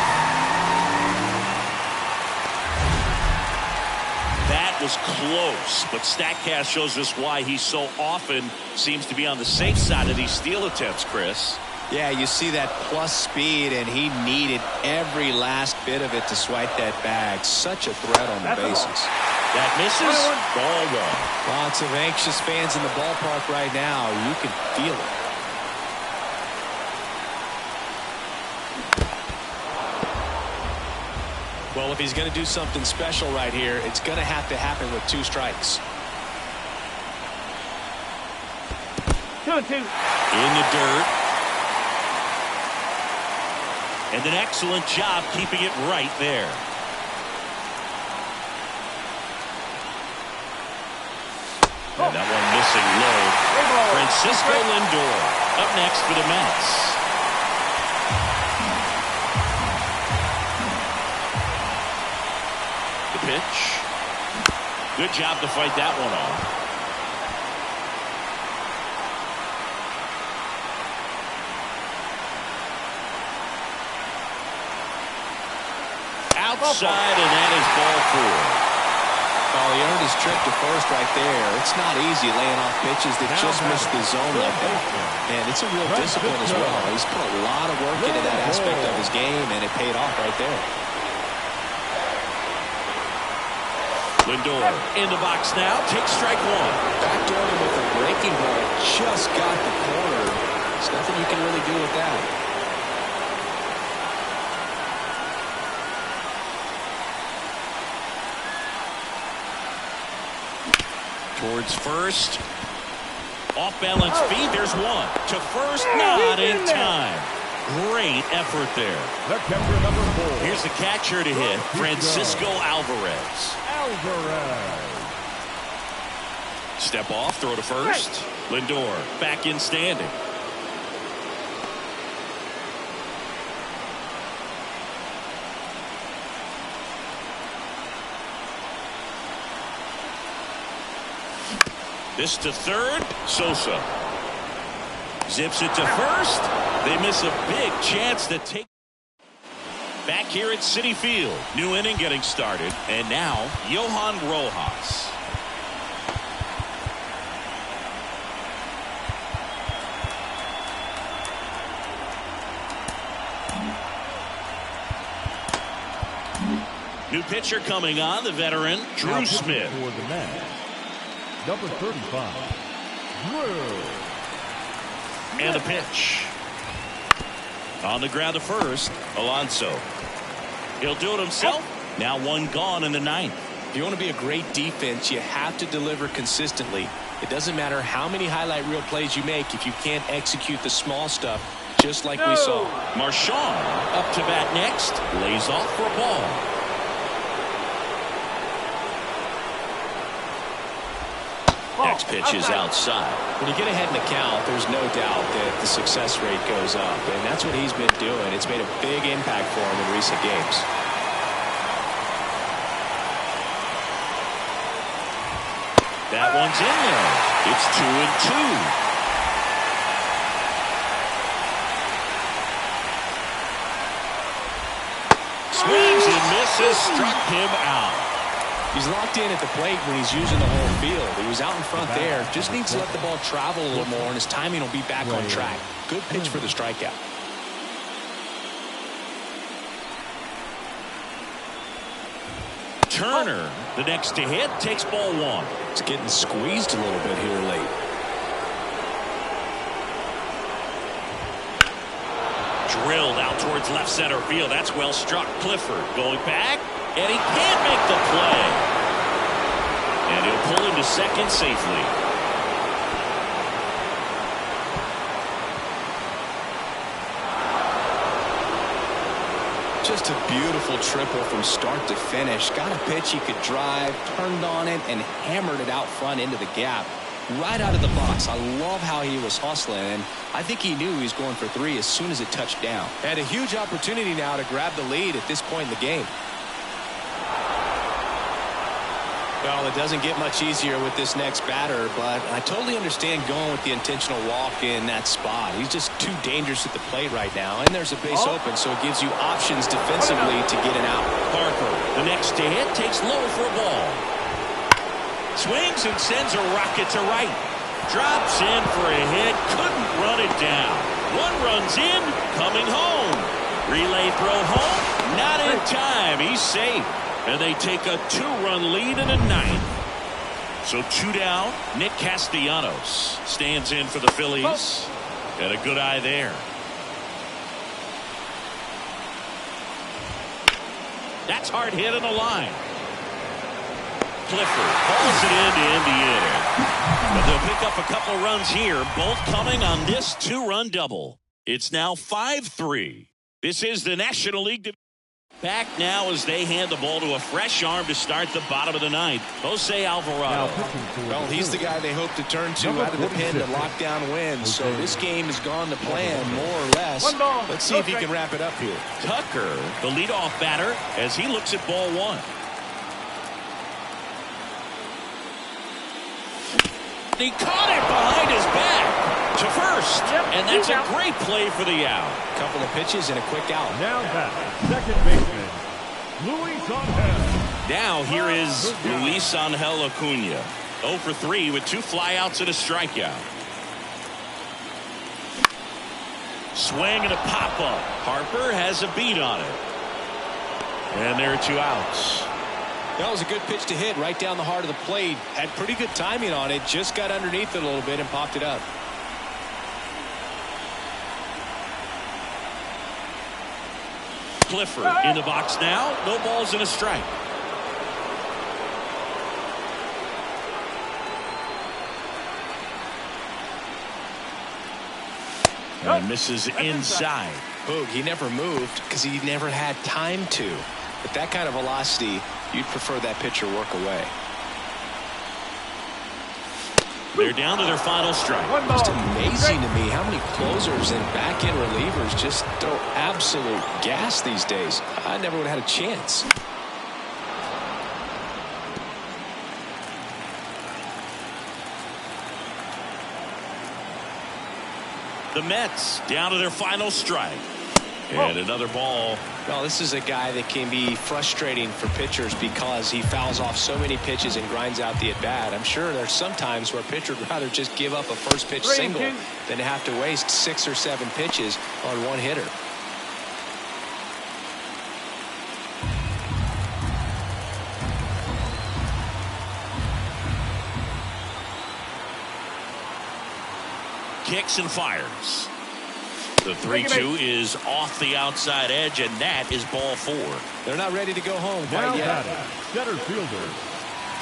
That was close, but StatCast shows us why he so often seems to be on the safe side of these steal attempts, Chris. Yeah, you see that plus speed, and he needed every last bit of it to swipe that bag. Such a threat on the bases. That misses. Ball one. Lots of anxious fans in the ballpark right now. You can feel it. Well, if he's going to do something special right here, it's going to have to happen with 2 strikes. 2-2. In the dirt. And an excellent job keeping it right there. And that one missing low. Francisco Lindor up next for the Mets. The pitch. Good job to fight that one off. Outside, and that is ball 4. Oh, he earned his trip to first right there. It's not easy laying off pitches that just miss the zone like that. And it's a real discipline as well. He's put a lot of work into that aspect of his game, and it paid off right there. Lindor in the box now. Takes strike 1. Backdoored him with a breaking ball. Just got the corner. There's nothing you can really do with that. Towards first. Off balance feed. There's one. To first. Not in time. Great effort there. The catcher, number 4. Here's the catcher to hit. Francisco Alvarez. Step off. Throw to first. Lindor back in standing. This to third. Sosa zips it to first. They miss a big chance to take. Back here at Citi Field. New inning getting started. And now Johan Rojas. New pitcher coming on, the veteran Drew Smith. For the Mets, number 35, Drew. And the pitch. On the ground to first, Alonso. He'll do it himself. Now one gone in the 9th. If you want to be a great defense, you have to deliver consistently. It doesn't matter how many highlight reel plays you make if you can't execute the small stuff, just like we saw. Marchand up to bat next. Lays off for a ball. Next pitch is outside. When you get ahead in the count, there's no doubt that the success rate goes up, and that's what he's been doing. It's made a big impact for him in recent games. That one's in there. It's 2-2. Swings and misses, struck him out. He's locked in at the plate when he's using the whole field. He was out in front there. Just needs to let the ball travel a little more, and his timing will be back on track. Good pitch for the strikeout. Turner, the next to hit, takes ball one. It's getting squeezed a little bit here late. Drilled out towards left center field. That's well struck. Clifford going back, and he can't make the play. And he'll pull into second safely. Just a beautiful triple from start to finish. Got a pitch he could drive, turned on it, and hammered it out front into the gap. Right out of the box. I love how he was hustling, and I think he knew he was going for three as soon as it touched down. Had a huge opportunity now to grab the lead at this point in the game. Well, it doesn't get much easier with this next batter, but I totally understand going with the intentional walk in that spot. He's just too dangerous at the plate right now, and there's a base open, so it gives you options defensively to get an out. Parker, the next to hit, takes low for a ball. Swings and sends a rocket to right. Drops in for a hit. Couldn't run it down. One runs in. Coming home. Relay throw home. Not in time. He's safe. And they take a 2-run lead in the ninth. So 2 down. Nick Castellanos stands in for the Phillies. And a good eye there. That's hard hit on the line. Clifford hauls it in to end the inning. But they'll pick up a couple runs here, both coming on this 2-run double. It's now 5-3. This is the National League. Back now as they hand the ball to a fresh arm to start the bottom of the ninth. Jose Alvarado. Well, he's the guy they hope to turn to out of the pen to lock down wins. So this game has gone to plan, more or less. Let's see if he can wrap it up here. Tucker, the leadoff batter, as he looks at ball one. He caught it behind his back to first, and that's a great play for the out. Couple of pitches and a quick out. Now back, second baseman, Luis Angel. Now here is Luis Angel Acuna, 0 for 3 with 2 flyouts and a strikeout. Swing and a pop up. Harper has a beat on it, and there are 2 outs. That was a good pitch to hit right down the heart of the plate. Had pretty good timing on it. Just got underneath it a little bit and popped it up. Clifford in the box now. No balls and a strike. And misses inside. Boog, he never moved because he never had time to. With that kind of velocity, you'd prefer that pitcher work away. They're down to their final strike. Just amazing to me how many closers and back-end relievers just throw absolute gas these days. I never would have had a chance. The Mets down to their final strike. And another ball. Well, this is a guy that can be frustrating for pitchers because he fouls off so many pitches and grinds out the at-bat. I'm sure there's some times where a pitcher would rather just give up a first pitch single than to have to waste 6 or 7 pitches on one hitter. Kicks and fires. The 3-2 is off the outside edge, and that is ball 4. They're not ready to go home quite yet. Center fielder.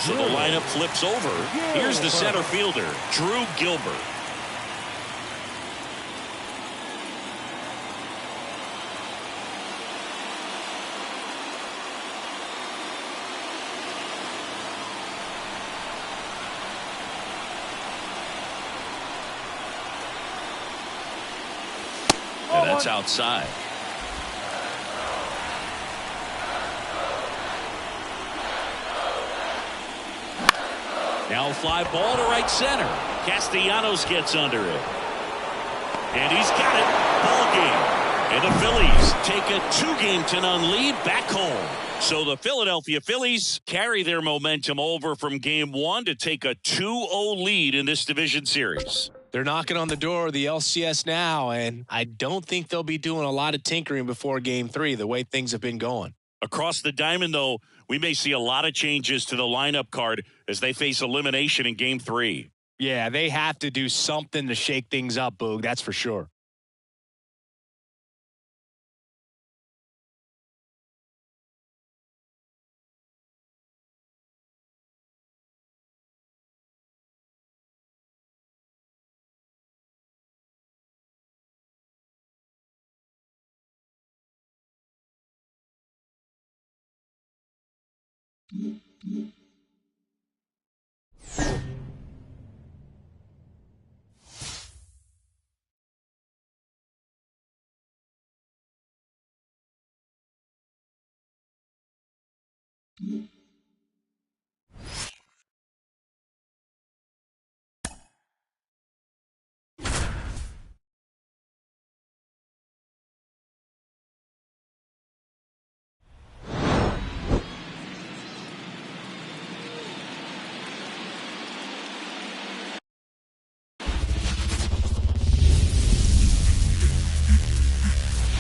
So the lineup flips over. Here's the center fielder, Drew Gilbert. It's outside. Now a fly ball to right center. Castellanos gets under it. And he's got it. Ball game. And the Phillies take a 2-0 lead back home. So the Philadelphia Phillies carry their momentum over from game 1 to take a 2-0 lead in this division series. They're knocking on the door of the LCS now, and I don't think they'll be doing a lot of tinkering before game 3, the way things have been going. Across the diamond, though, we may see a lot of changes to the lineup card as they face elimination in game 3. Yeah, they have to do something to shake things up, Boog, that's for sure.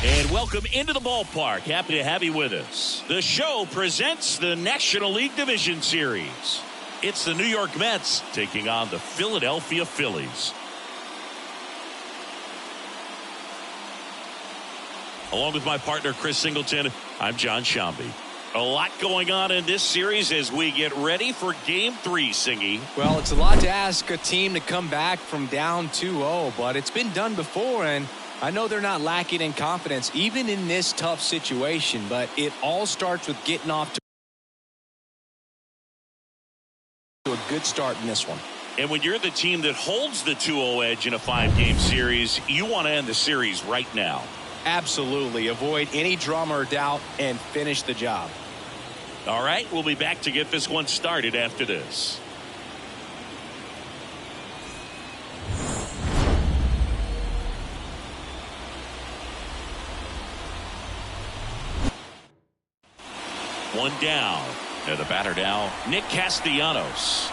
And welcome into the ballpark. Happy to have you with us. The show presents the National League Division Series. It's the New York Mets taking on the Philadelphia Phillies. Along with my partner, Chris Singleton, I'm John Shambi. A lot going on in this series as we get ready for Game 3, Singy. Well, it's a lot to ask a team to come back from down 2-0, but it's been done before, and I know they're not lacking in confidence, even in this tough situation, but it all starts with getting off to a good start in this one. And when you're the team that holds the 2-0 edge in a 5-game series, you want to end the series right now. Absolutely. Avoid any drama or doubt and finish the job. All right, we'll be back to get this one started after this. One down. And the batter now, Nick Castellanos.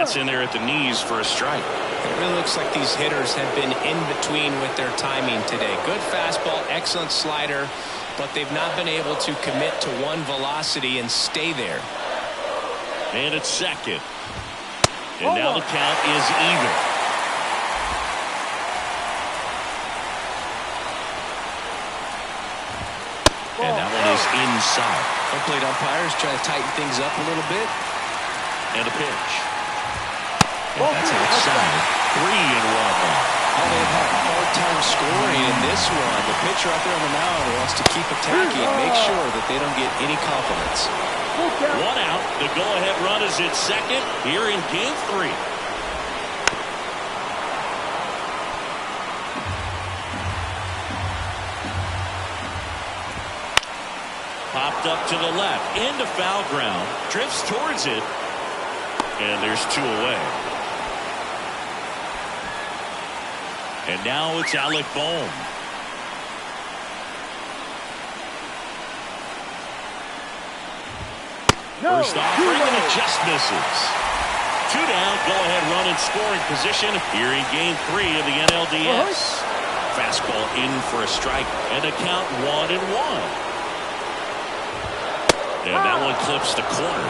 That's in there at the knees for a strike. It really looks like these hitters have been in between with their timing today. Good fastball, excellent slider, but they've not been able to commit to one velocity and stay there. And it's second. And now the count is even. And that one is inside. Home plate umpires trying to tighten things up a little bit. And a pitch. And that's outside. 3-1 now. Oh, they've had a hard time scoring in this one. The pitcher out there on the mound wants to keep attacking, make sure that they don't get any confidence. 1 out. The go-ahead run is at second here in Game 3. Popped up to the left, into foul ground, drifts towards it, and there's 2 away. And now it's Alec Bohm. First offering, and it just misses. 2 down, go-ahead run in scoring position here in Game 3 of the NLDS. Fastball in for a strike, and a count 1-1. And that one clips the corner.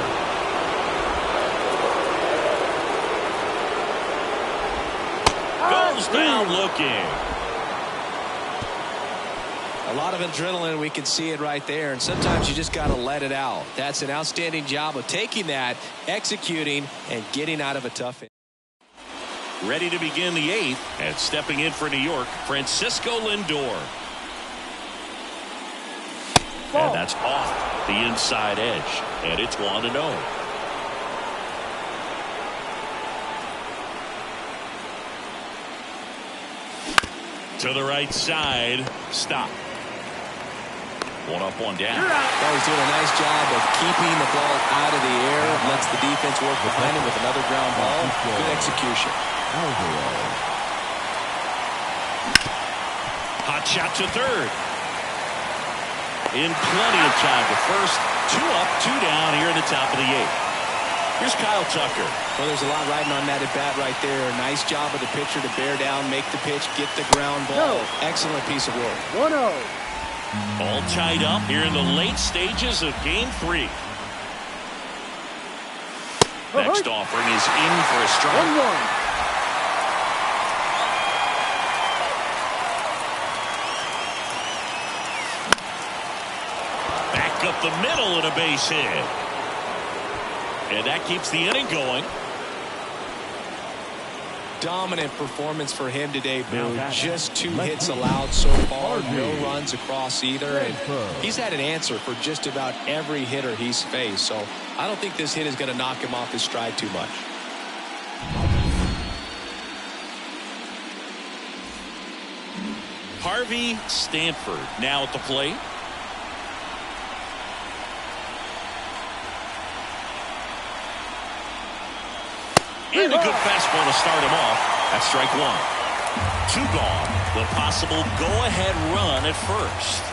goes down looking. A lot of adrenaline, we can see it right there, and sometimes you just got to let it out. That's an outstanding job of taking that, executing, and getting out of a tough hit. Ready to begin the 8th, and stepping in for New York, Francisco Lindor. And that's off the inside edge, and it's 1-0. To the right side, stop. 1 up, 1 down. Well, he's doing a nice job of keeping the ball out of the air. Lets the defense work behind him with another ground ball. Good execution. Hot shot to third. In plenty of time to first. 2 up, 2 down here in the top of the 8th. Here's Kyle Tucker. Well, there's a lot riding on that at bat right there. Nice job of the pitcher to bear down, make the pitch, get the ground ball. Excellent piece of work. 1-0. All tied up here in the late stages of Game 3. Next offering is in for a strike. 1-1. Back up the middle and a base hit. And that keeps the inning going. Dominant performance for him today, Boo. Just 2 hits allowed so far. No runs across either. And he's had an answer for just about every hitter he's faced. So I don't think this hit is going to knock him off his stride too much. Harvey Stanford now at the plate. And a good fastball to start him off. That's strike 1. 2 gone. The possible go-ahead run at first.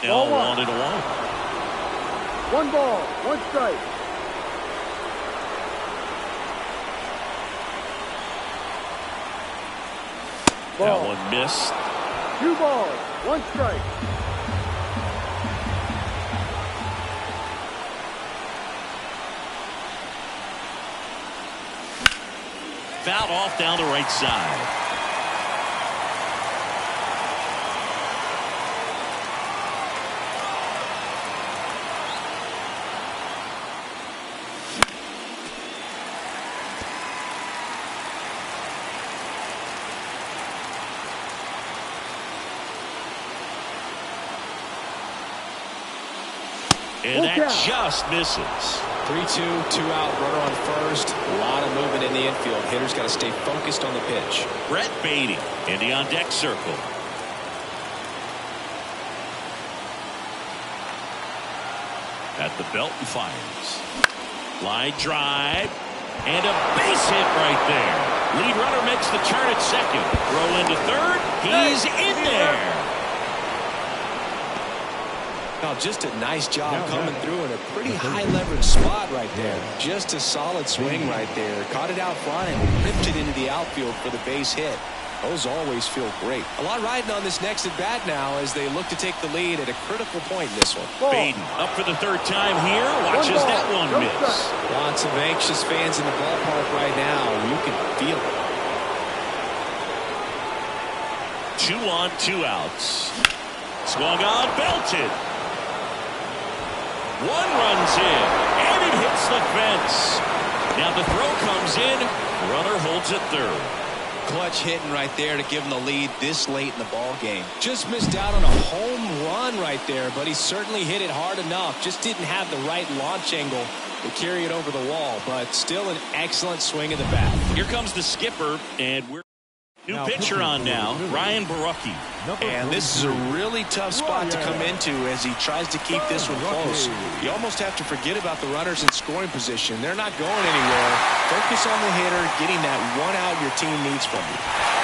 Now 1-1. 1 ball, 1 strike. That one missed. 2 balls, 1 strike. Fouled off down the right side. And that just misses. 3-2, 2 out, runner on first. A lot of movement in the infield. Hitter's got to stay focused on the pitch. Brett Baty in the on-deck circle. At the belt and fires. Line drive. And a base hit right there. Lead runner makes the turn at second. Throw into third. He's in there. Now, just a nice job coming through in a pretty high leverage spot right there. Just a solid swing right there. Caught it out front and ripped it into the outfield for the base hit. Those always feel great. A lot riding on this next at bat now as they look to take the lead at a critical point in this one. Baden up for the 3rd time here. Watches that one miss. Lots of anxious fans in the ballpark right now. You can feel it. 2 on, 2 outs. Swung on, belted. 1 runs in, and it hits the fence. Now the throw comes in. Runner holds at third. Clutch hitting right there to give him the lead this late in the ball game. Just missed out on a home run right there, but he certainly hit it hard enough. Just didn't have the right launch angle to carry it over the wall, but still an excellent swing of the bat. Here comes the skipper, and we're new pitcher on now, Ryan Borucki. And this is a really tough spot to come into as he tries to keep this one close. You almost have to forget about the runners in scoring position. They're not going anywhere. Focus on the hitter, getting that 1 out your team needs from you.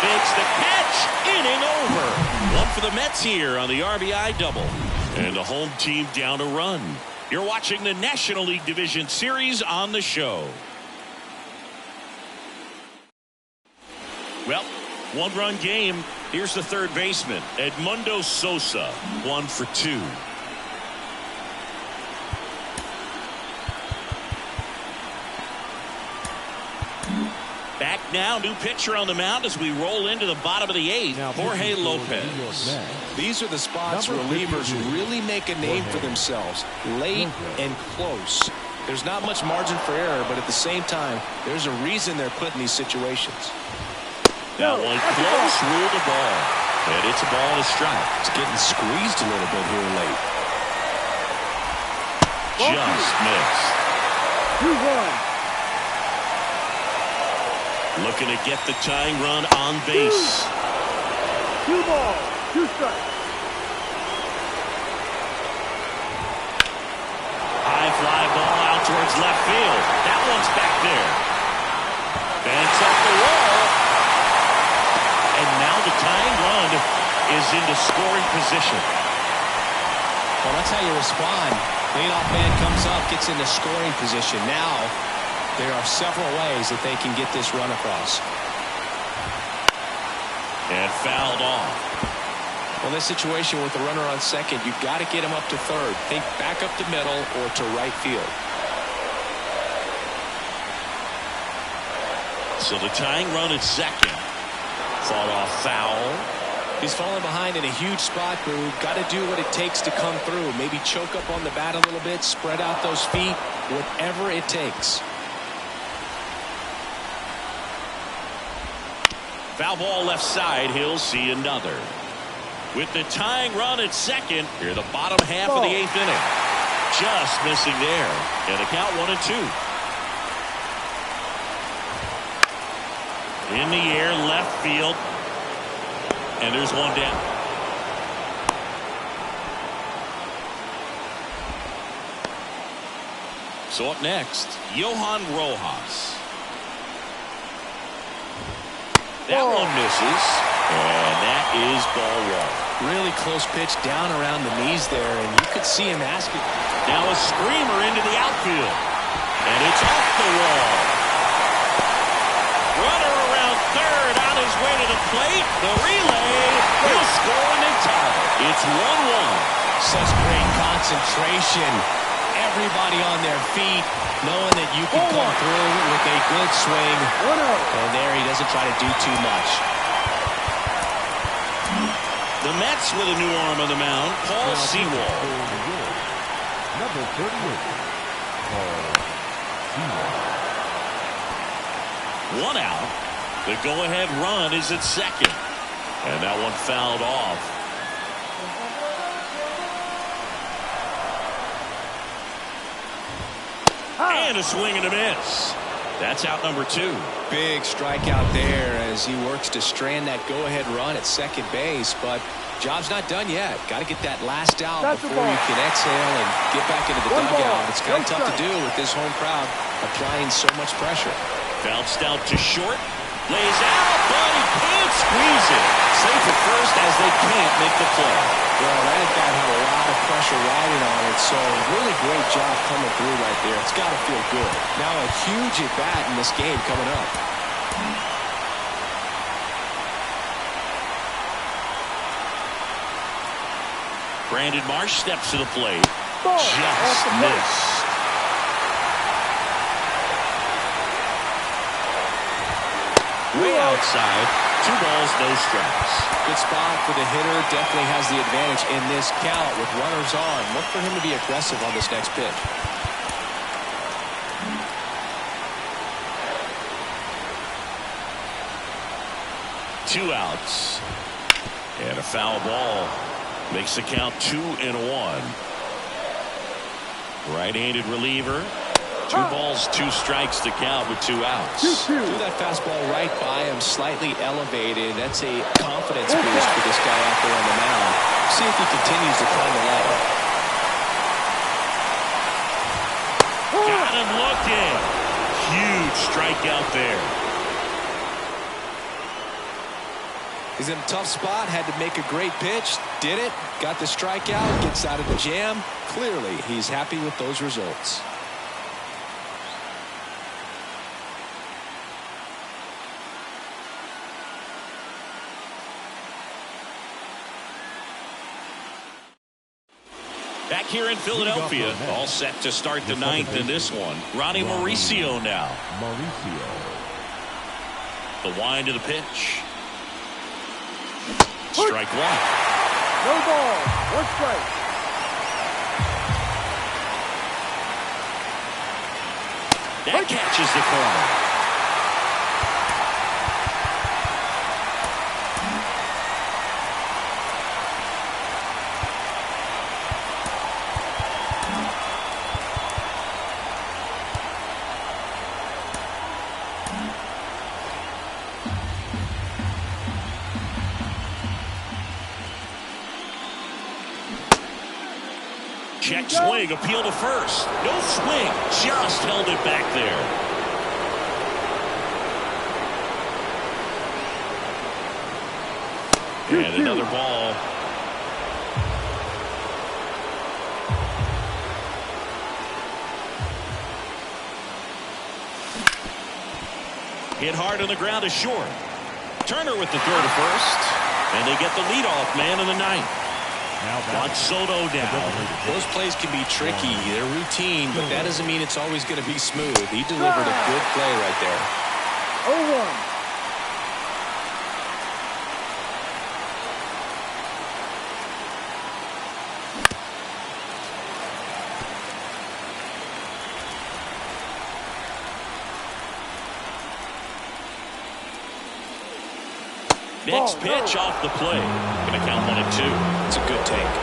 Makes the catch, inning over. 1 for the Mets here on the RBI double. And the home team down a run. You're watching the National League Division Series on the show. Well, 1-run game. Here's the third baseman, Edmundo Sosa, 1 for 2. now. New pitcher on the mound as we roll into the bottom of the 8th. Jorge Lopez. These are the spots relievers really make a name for themselves. Late and close. There's not much margin for error, but at the same time, there's a reason they're put in these situations. That one close, ruled the ball. And it's a ball and a strike. It's getting squeezed a little bit here late. Just missed. 2-1. Looking to get the tying run on base. 2 balls, 2 strikes. High fly ball out towards left field. That one's back there. Banks up the wall. And now the tying run is into scoring position. Well, that's how you respond. Leadoff man comes up, gets into scoring position. Now, there are several ways that they can get this run across. And fouled off. Well, in this situation with the runner on second, you've got to get him up to third. Think back up to middle or to right field. So the tying run at second. Fought off foul. He's falling behind in a huge spot, Boo. Got to do what it takes to come through. Maybe choke up on the bat a little bit, spread out those feet, whatever it takes. Foul ball left side. He'll see another. With the tying run at second, here the bottom half of the 8th inning. Just missing there. And the count 1-2. In the air, left field. And there's one down. So up next, Johan Rojas. That one misses. And that is ball one. Really close pitch down around the knees there, and you could see him asking. Now a screamer into the outfield. And it's off the wall. Runner around third on his way to the plate. The relay. He'll score and they tie it. It's 1-1. Such great concentration. Everybody on their feet, knowing that you can come through with a good swing. And there he doesn't try to do too much. The Mets with a new arm on the mound, Paul Sewald. Number 38, Paul Sewald. 1 out. The go-ahead run is at second. And that one fouled off. And a swing and a miss. That's out number 2. Big strikeout there as he works to strand that go-ahead run at second base, but job's not done yet. Got to get that last out before you can exhale and get back into the dugout. It's kind of tough to do with this home crowd applying so much pressure. Bounced out to short. Lays out, but he can't squeeze it. Safe at first as they can't make the play. Well, that at bat had a lot of pressure riding on it, so really great job coming through right there. It's got to feel good. Now a huge at bat in this game coming up. Brandon Marsh steps to the plate. Just missed. Way outside. 2 balls, no strikes. Good spot for the hitter. Definitely has the advantage in this count with runners on. Look for him to be aggressive on this next pitch. Two outs. And a foul ball. Makes the count 2-1. Right-handed reliever. 2 balls, 2 strikes to count with 2 outs. Threw that fastball right by him, slightly elevated. That's a confidence boost for this guy out there on the mound. See if he continues to climb the ladder. Got him looking. Huge strikeout there. He's in a tough spot, had to make a great pitch, did it, got the strikeout, gets out of the jam. Clearly, he's happy with those results. Back here in Philadelphia, all set to start the 9th in this one. Ronnie Mauricio now. The wind of the pitch. Strike one. No ball. One strike. That catches the corner. Check swing, appeal to first. No swing, just held it back there. And another ball. Hit hard on the ground to short. Turner with the throw to first. And they get the leadoff man in the ninth. Juan Soto down. Those plays can be tricky. They're routine, but that doesn't mean it's always going to be smooth. He delivered a good play right there. 0-1. Next pitch off the plate. Going to count 1-2. It's a good take.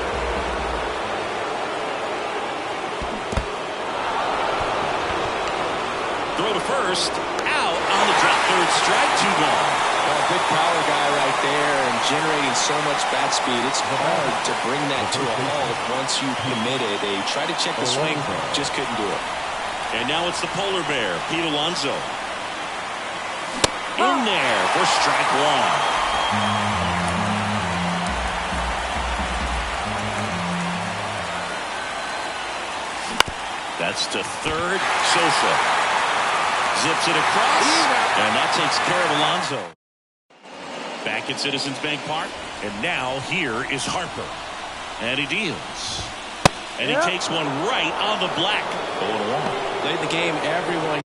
Throw to first. Out on the drop. Third strike. 2 gone. Well, big power guy right there and generating so much bat speed. It's hard to bring that to a halt once you commit it. They try to check the swing, just couldn't do it. And now it's the polar bear, Pete Alonso. In there for strike one. That's to third. Sosa zips it across, and that takes care of Alonso. Back at Citizens Bank Park, and now here is Harper. And he deals. And he takes one right on the black. 0-1. Played the game everyone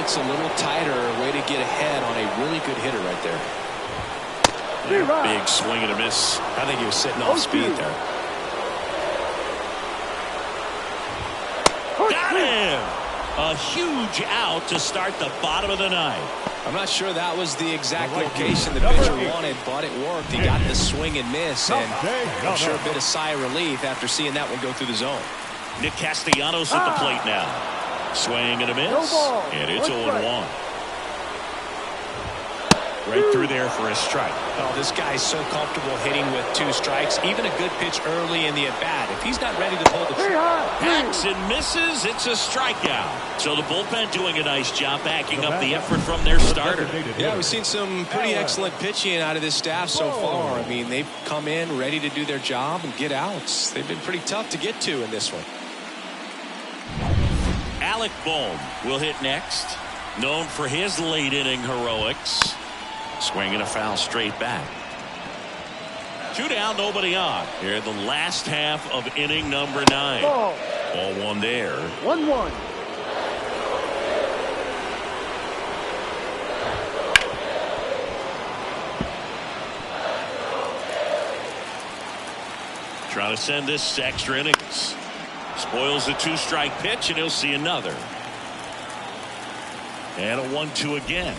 hits a little tighter, way to get ahead on a really good hitter right there. Big swing and a miss. I think he was sitting off speed there. Got him! A huge out to start the bottom of the ninth. I'm not sure that was the exact location the pitcher wanted, but it worked. He got the swing and miss, and I'm sure a bit of sigh of relief after seeing that one go through the zone. Nick Castellanos at the plate now. Swing and a miss, and it's 0-1. Right through there for a strike. Oh, this guy's so comfortable hitting with 2 strikes. Even a good pitch early in the at-bat. If he's not ready to pull the trigger. Hacks and misses. It's a strikeout. So the bullpen doing a nice job backing up the effort from their starter. Yeah, we've seen some pretty excellent pitching out of this staff so far. I mean, they've come in ready to do their job and get outs. They've been pretty tough to get to in this one. Alec Bohm will hit next. Known for his late inning heroics. Swinging a foul straight back. 2 down, nobody on. Here in the last half of inning number 9. Ball 1 there. 1-1. Trying to send this to extra innings. Spoils the 2-strike pitch, and he'll see another. And a 1-2 again.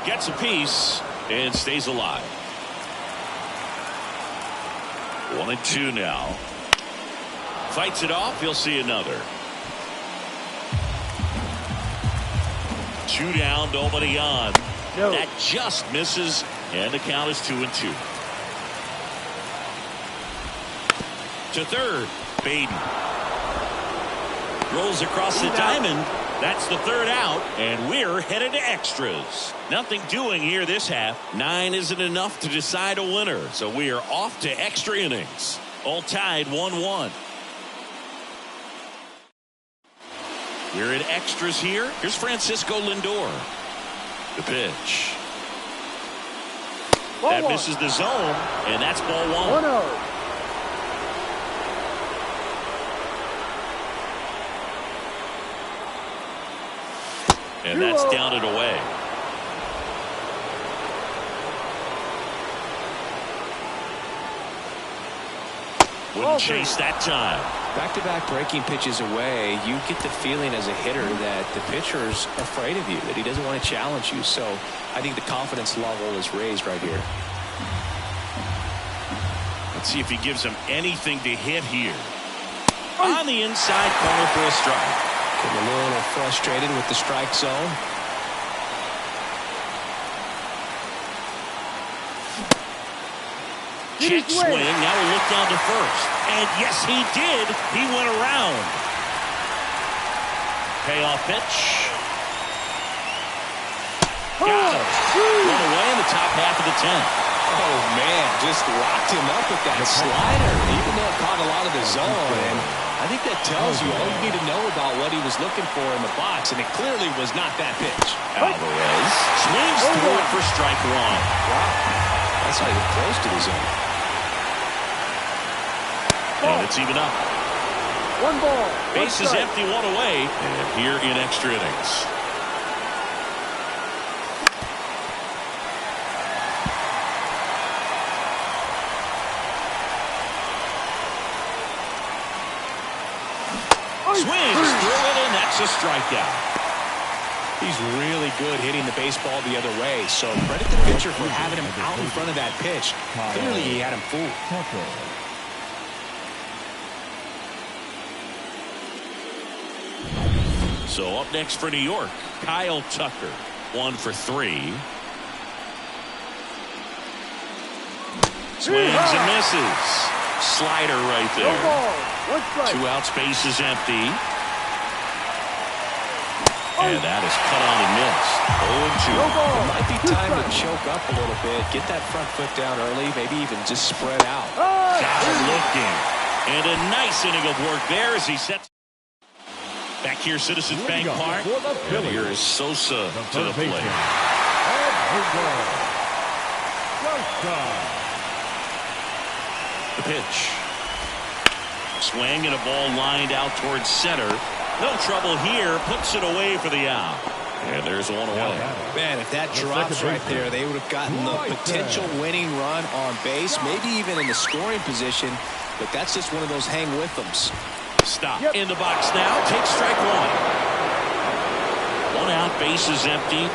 Gets a piece and stays alive. 1-2 now. Fights it off. He'll see another. 2 down, nobody on. No. That just misses, and the count is 2-2. To third, Baden. Rolls across the diamond. That's the 3rd out, and we're headed to extras. Nothing doing here this half. 9 isn't enough to decide a winner, so we are off to extra innings. All tied 1-1. We're at extras here. Here's Francisco Lindor. The pitch. That misses the zone, and that's ball 1. 1-0. And that's down and away. Wouldn't chase that time. Back-to-back breaking pitches away, you get the feeling as a hitter that the pitcher's afraid of you, that he doesn't want to challenge you. So I think the confidence level is raised right here. Let's see if he gives him anything to hit here. On the inside corner for a strike. Getting a little frustrated with the strike zone. Check swing. Now we'll look down to first. And yes, he did. He went around. Payoff pitch. Got him. Run away in the top half of the 10th. Oh, man, just locked him up with that slider, even though it caught a lot of the zone. And I think that tells you all you need to know about what he was looking for in the box, and it clearly was not that pitch. Alvarez swings through it for strike 1. Wow, that's not even close to the zone. And it's even up. 1 ball. Base is empty, 1 away, and here in extra innings. Swings through it, and that's a strikeout. He's really good hitting the baseball the other way, so credit the pitcher for having him out in front of that pitch. Clearly, he had him fooled. So up next for New York, Kyle Tucker, 1 for 3. Swings and misses. Slider right there. 2 outs, base is empty. And that is cut on and missed. 0-2. It might be time to choke up a little bit, get that front foot down early, maybe even just spread out. Got him looking. And a nice inning of work there as he sets. Back here, Citizens Bank Park. And here is Sosa to the plate. The pitch. Swing and a ball lined out towards center. No trouble here. Puts it away for the out. And there's one away. Man, if that drops right there, they would have gotten the potential winning run on base, maybe even in the scoring position. But that's just one of those hang with thems. Stop in the box now. Take strike one. One out, base is empty.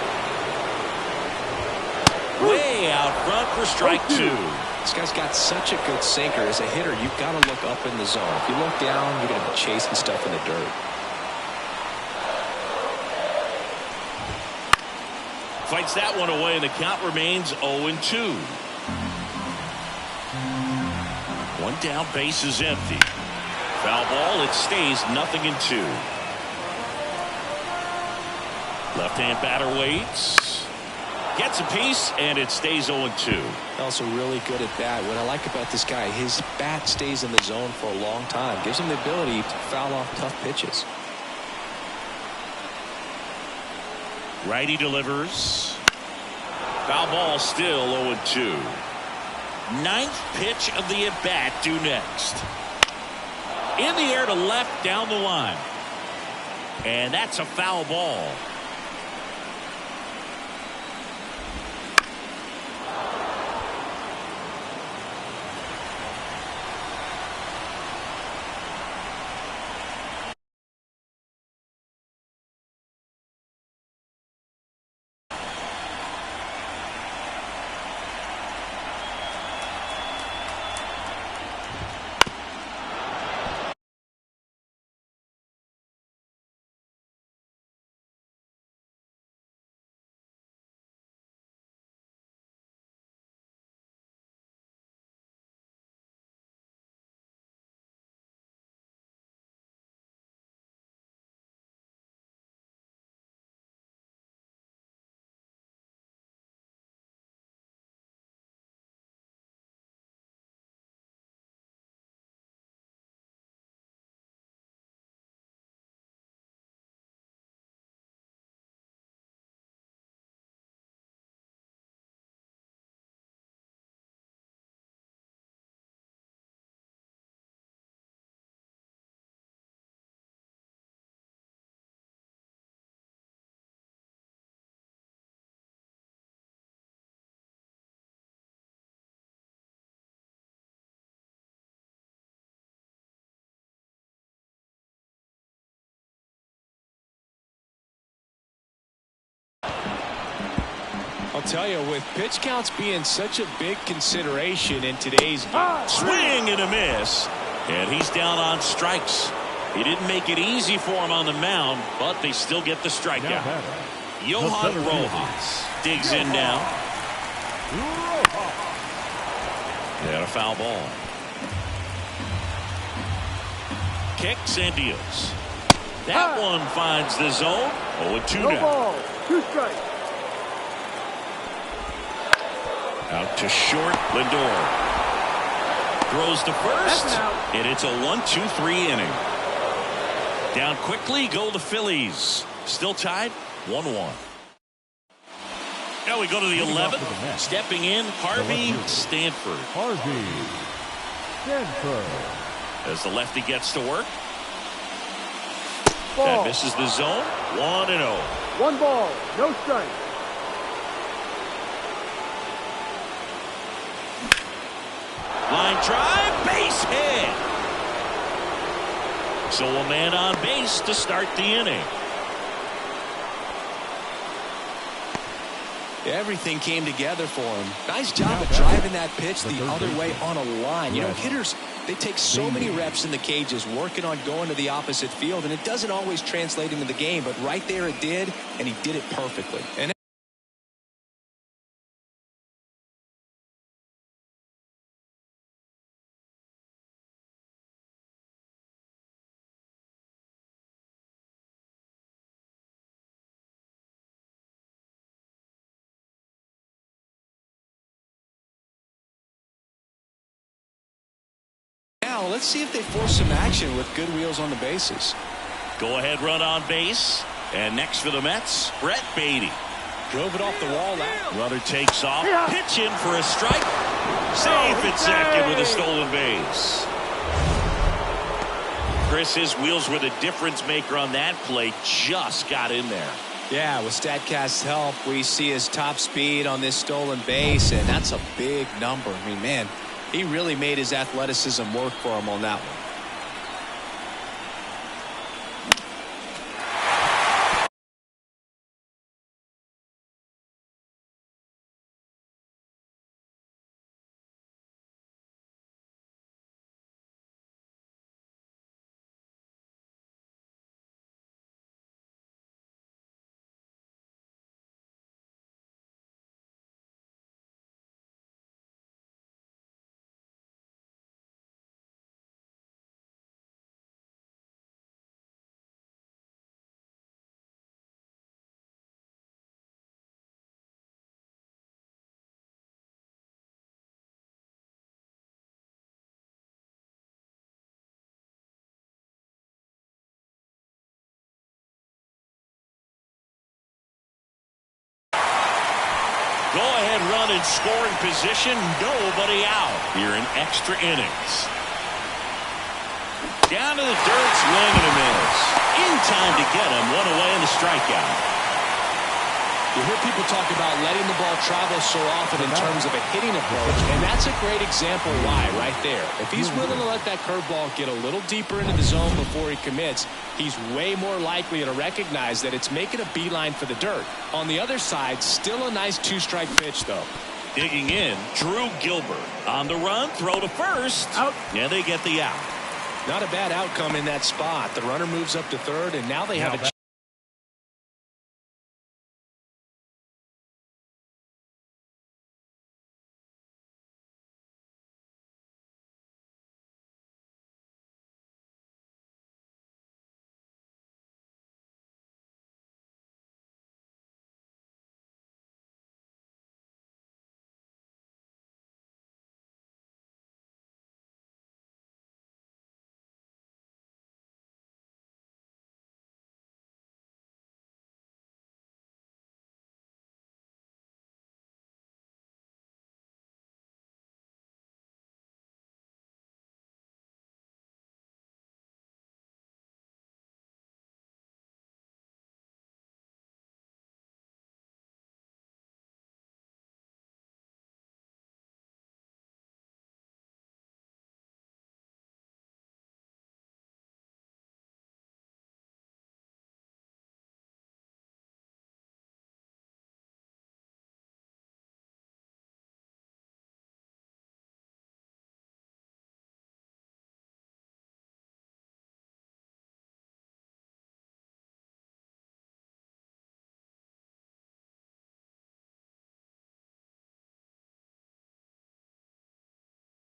Way out front for strike two. This guy's got such a good sinker. As a hitter, you've got to look up in the zone. If you look down, you're going to be chasing stuff in the dirt. Fights that one away, and the count remains 0-2. One down, base is empty. Foul ball, it stays 0-2. Left-hand batter waits. Gets a piece, and it stays 0-2. Also really good at bat. What I like about this guy, his bat stays in the zone for a long time. Gives him the ability to foul off tough pitches. Righty delivers. Foul ball, still 0-2. Ninth pitch of the at-bat due next. In the air to left, down the line. And that's a foul ball. I'll tell you, with pitch counts being such a big consideration in today's game. Swing and a miss. And he's down on strikes. He didn't make it easy for him on the mound, but they still get the strikeout. Johan Rojas digs in now. And a foul ball. Kicks and deals. That one finds the zone. 0-2 No now. ball. 2 strikes. Out to short, Lindor. Throws to first, That's out. and it's a 1-2-3 inning. Down quickly go the Phillies. Still tied, 1-1. Now we go to the 11th. Stepping in, Harvey Stanford. Harvey Stanford. As the lefty gets to work. Ball. That misses the zone, 1-0. 1 ball. No strike. Line drive, base hit. So a man on base to start the inning. Everything came together for him. Nice job of driving that pitch the other way on a line. You know, hitters, they take so many reps in the cages working on going to the opposite field, and it doesn't always translate into the game, but right there it did, and he did it perfectly. And now let's see if they force some action with good wheels on the bases. Go ahead run on base. And next for the Mets, Brett Beatty. Drove it off the wall now. Runner takes off. Pitch in for a strike. Safe at second with a stolen base. Chris, his wheels were the difference maker on that play. Just got in there. Yeah, with StatCast's help, we see his top speed on this stolen base, and that's a big number. I mean, man, he really made his athleticism work for him on that one. Go-ahead run in scoring position. Nobody out here in extra innings. Down to the dirt, swing and a miss. In time to get him. One away in the strikeout. You hear people talk about letting the ball travel so often in terms of a hitting approach, and that's a great example why right there. If he's willing to let that curveball get a little deeper into the zone before he commits, he's way more likely to recognize that it's making a beeline for the dirt. On the other side, still a nice two-strike pitch, though. Digging in, Drew Gilbert. On the run, throw to first. Out. Yeah, they get the out. Not a bad outcome in that spot. The runner moves up to third, and now they have a chance.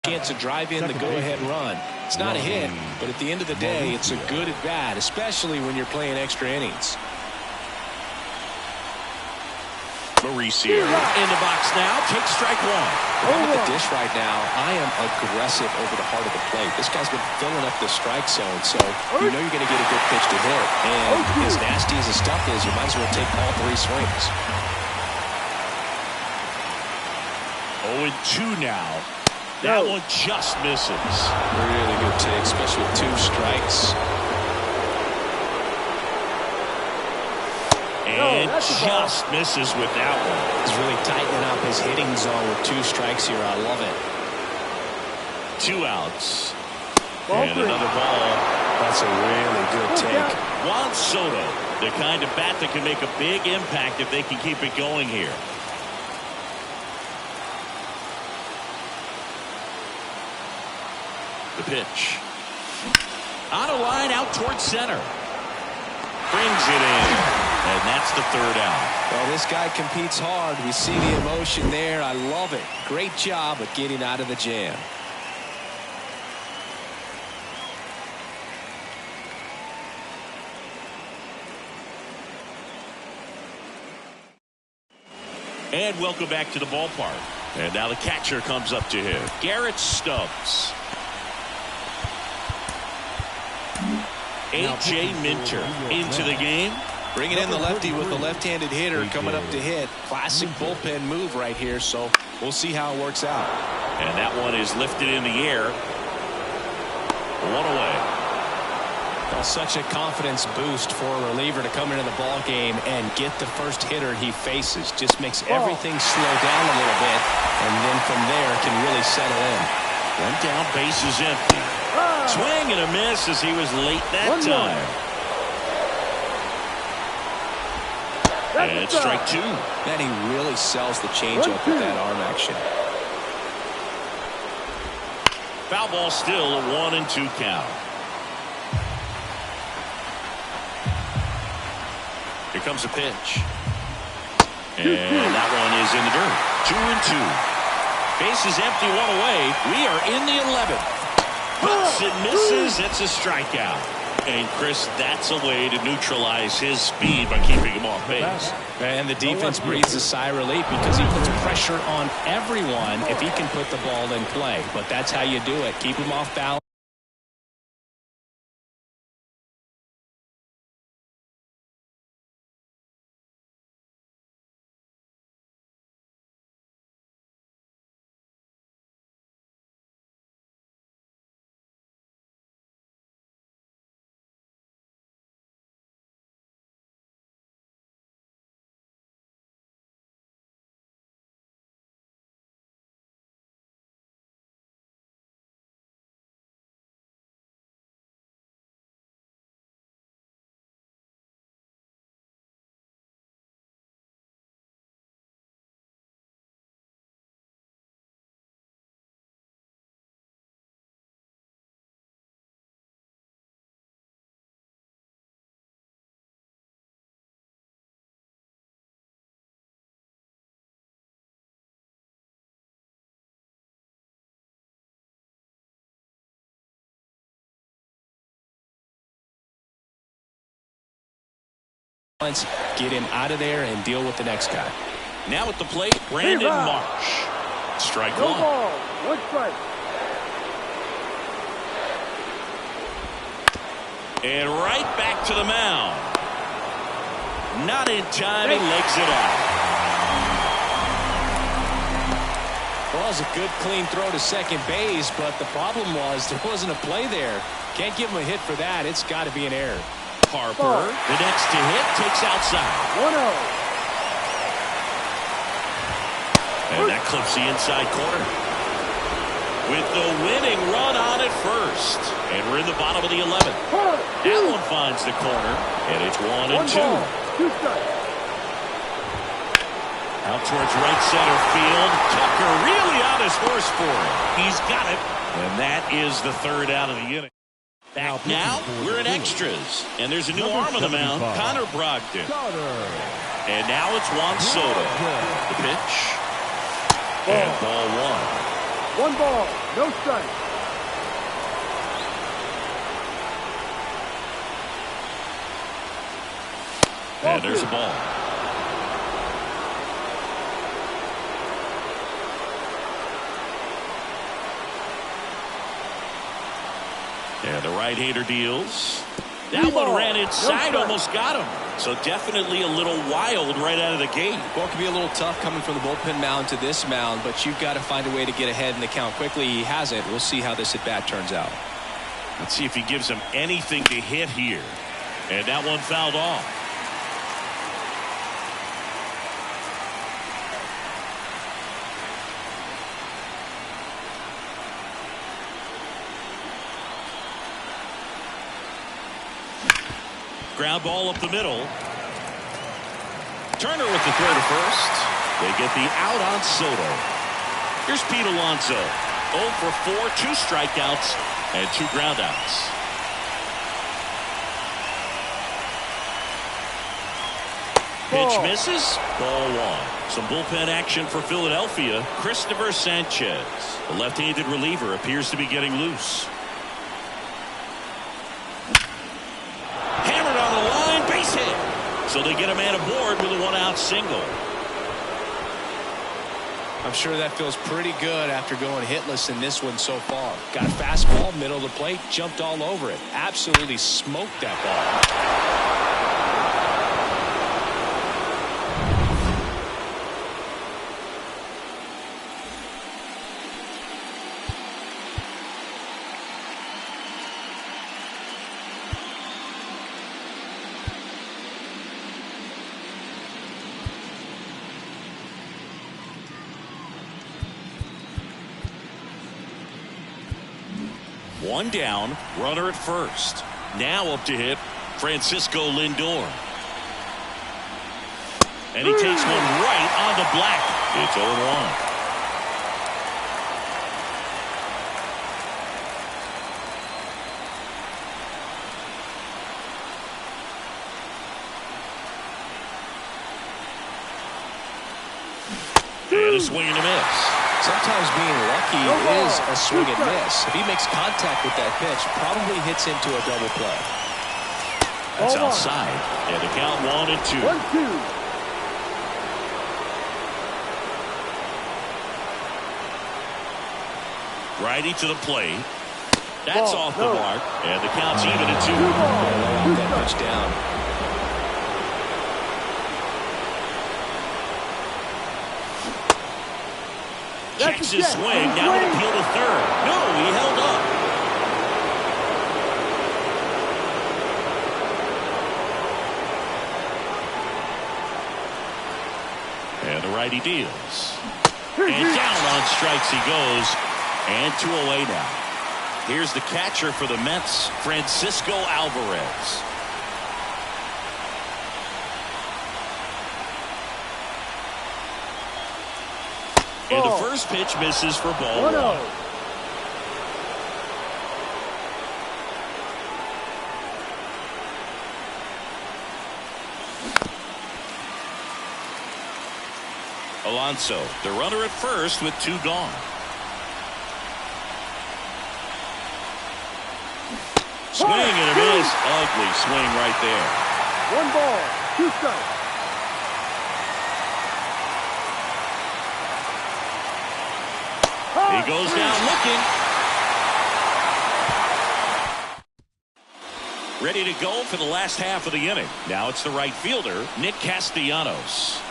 Chance to drive in the go-ahead run. It's not a hit, but at the end of the day, it's a good at bat, especially when you're playing extra innings. Mauricio in the box now. Take strike one. If I'm at the dish right now, I am aggressive over the heart of the plate. This guy's been filling up the strike zone, so you know you're going to get a good pitch to hit. And as nasty as the stuff is, you might as well take all three swings. 0-2 now. That one just misses. Really good take, especially with two strikes. And just misses with that one. He's really tightening up his hitting zone with two strikes here. I love it. 2 outs. And another ball. That's a really good take. Juan Soto, the kind of bat that can make a big impact if they can keep it going here. The pitch. On a line out towards center. Brings it in. And that's the 3rd out. Well, this guy competes hard. We see the emotion there. I love it. Great job at getting out of the jam. And welcome back to the ballpark. And now the catcher comes up to him. Garrett Stubbs. A.J. Minter into the game. Bringing in the lefty with the left-handed hitter coming up to hit. Classic bullpen move right here, so we'll see how it works out. And that one is lifted in the air. 1 away. Well, Such a confidence boost for a reliever to come into the ball game and get the first hitter he faces. Just makes everything slow down a little bit, and then from there can really settle in. One down, base is empty. Swing and a miss as he was late that time. And it's strike two. Man, he really sells the changeup with that arm action. Foul ball still, a 1-2 count. Here comes a pitch. And that one is in the dirt. 2-2. Base is empty, one away. We are in the 11th. Puts and misses. It's a strikeout. And, Chris, that's a way to neutralize his speed by keeping him off base. And the defense breathes a sigh of relief because he puts pressure on everyone if he can put the ball in play. But that's how you do it. Keep him off balance. Get him out of there and deal with the next guy. Now at the plate, Brandon Marsh. Strike No one. ball, one strike. And right back to the mound. Not in time, he legs it off. Well, it was a good clean throw to second base, but the problem was there wasn't a play there. Can't give him a hit for that. It's got to be an error. Harper, the next to hit, takes outside. 1-0. And that clips the inside corner. With the winning run on at first. And we're in the bottom of the 11th. That one finds the corner. And it's 1-2. 2 strikes. Out towards right center field. Tucker really on his horse for it. He's got it. And that is the third out of the inning. Back now, we're in extras. And there's a new arm on the mound, Connor Brogdon. And now it's Juan Soto. The pitch. And ball one. 1 ball, no strike. And there's a ball. And the right-hander deals. That one ran inside, almost got him. So definitely a little wild right out of the gate. Well, it can be a little tough coming from the bullpen mound to this mound, but you've got to find a way to get ahead in the count quickly. He hasn't. We'll see how this at-bat turns out. Let's see if he gives him anything to hit here. And that one fouled off. Ground ball up the middle. Turner with the throw to first. They get the out on Soto. Here's Pete Alonso. 0 for 4, 2 strikeouts, and 2 groundouts. Pitch misses. Ball one. Some bullpen action for Philadelphia. Christopher Sanchez, the left-handed reliever, appears to be getting loose. So they get a man aboard with a 1-out single. I'm sure that feels pretty good after going hitless in this one so far. Got a fastball, middle of the plate, jumped all over it. Absolutely smoked that ball. One down, runner at first. Now up to hit Francisco Lindor. And he takes one right on the black. It's 0-1. And a swing and a miss. Sometimes being lucky is a swing and miss. If he makes contact with that pitch, probably hits into a double play. That's outside. And the count 1-2. 1-2. Righty to the plate. That's off the mark. And the count's even at 2. Lay that pitch down. Checks his swing. Now an appeal to third. No, he held up. And the righty deals. And down on strikes he goes. And 2 away now. Here's the catcher for the Mets, Francisco Alvarez. And the first pitch misses for ball 1. Alonso, the runner at first with 2 gone. Swing and a miss. Ugly swing right there. 1 ball, 2 strikes. He goes down looking. Ready to go for the last half of the inning. Now it's the right fielder, Nick Castellanos.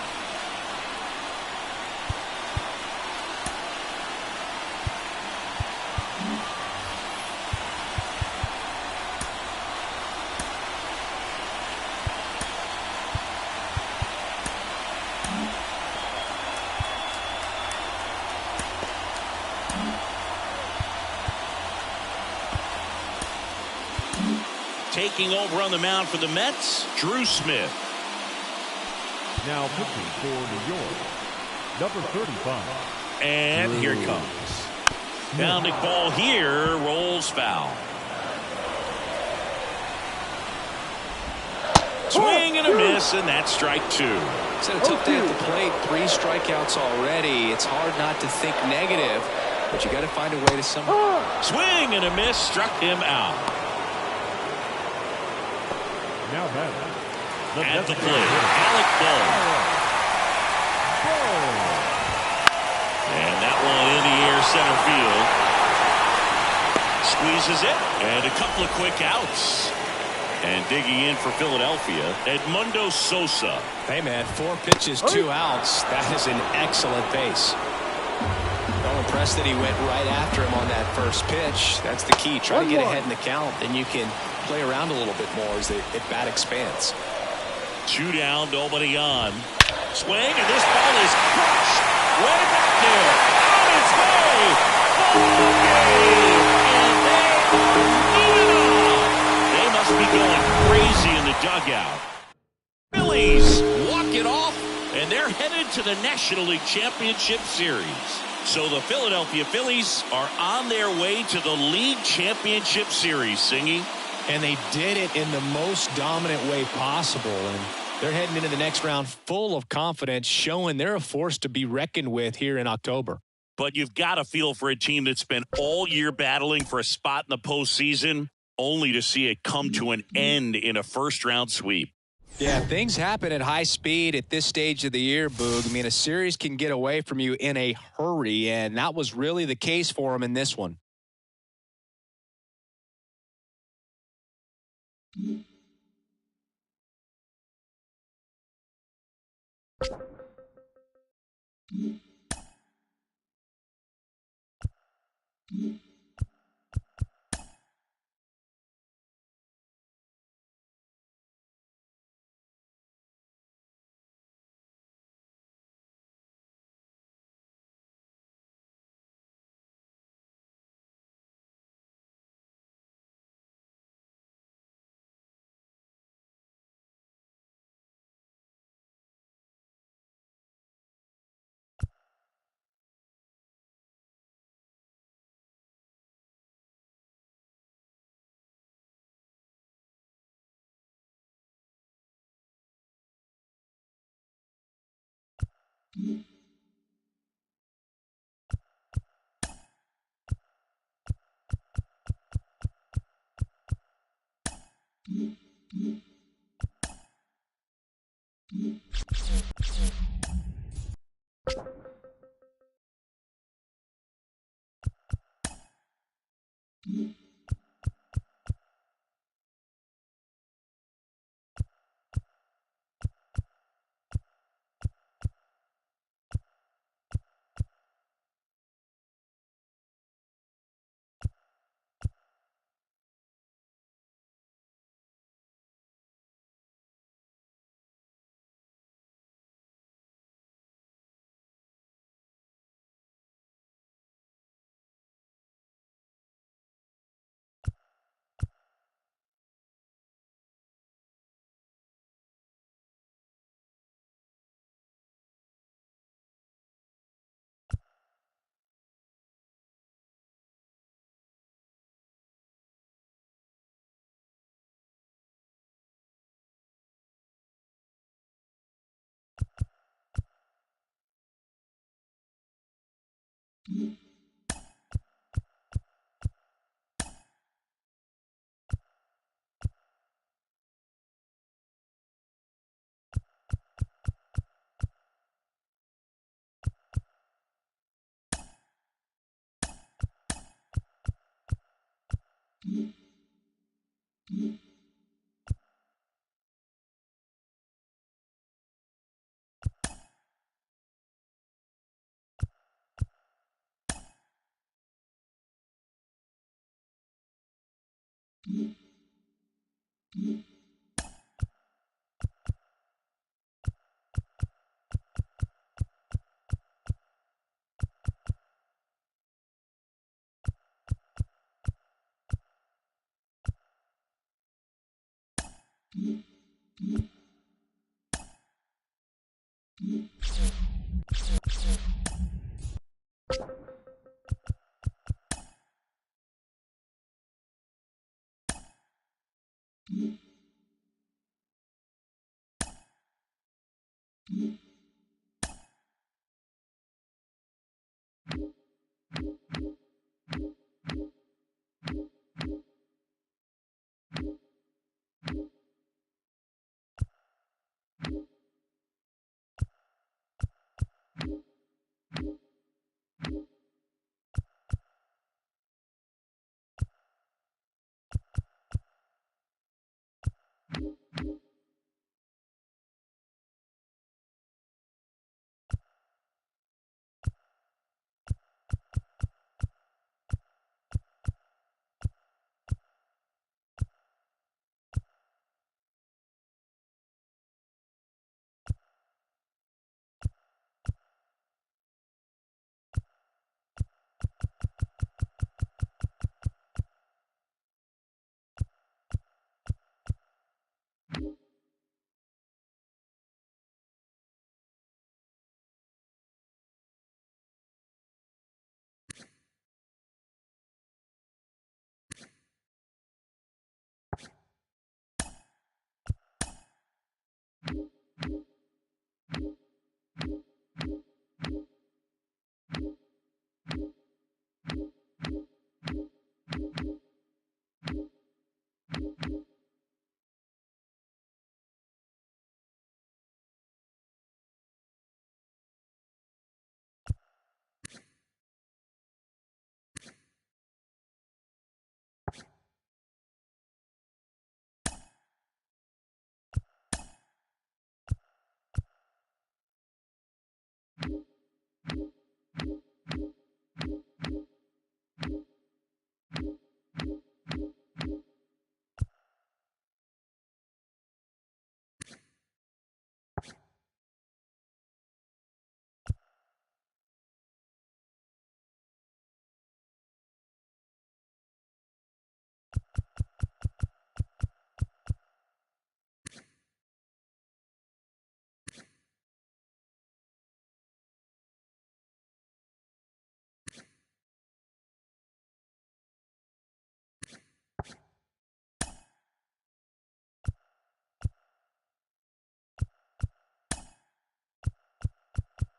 Taking over on the mound for the Mets, Drew Smith. Now pitching for New York, number 35. And here it comes. Grounding ball here, rolls foul. Swing and a miss, and that's strike 2. It's a tough day at the plate. 3 strikeouts already. It's hard not to think negative, but you got to find a way to Swing and a miss, struck him out. Now at the plate, Alec Bohm. And that one in the air center field. Squeezes it, and a couple of quick outs. And digging in for Philadelphia, Edmundo Sosa. Hey, man, 4 pitches, 2 outs. That is an excellent pace. I'm impressed that he went right after him on that first pitch. That's the key. Try to get ahead in the count, then you can play around a little bit more as the at-bat expands. 2 down, nobody on. Swing, and this ball is crushed. Way back there. On its way. Ball game. And they are moving on. They must be going crazy in the dugout. Phillies walk it off, and they're headed to the National League Championship Series. So the Philadelphia Phillies are on their way to the League Championship Series, Singy. And they did it in the most dominant way possible. And they're heading into the next round full of confidence, showing they're a force to be reckoned with here in October. But you've got to feel for a team that's been all year battling for a spot in the postseason, only to see it come to an end in a first-round sweep. Yeah, things happen at high speed at this stage of the year, Boog. I mean, a series can get away from you in a hurry, and that was really the case for them in this one.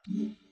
Mm-hmm.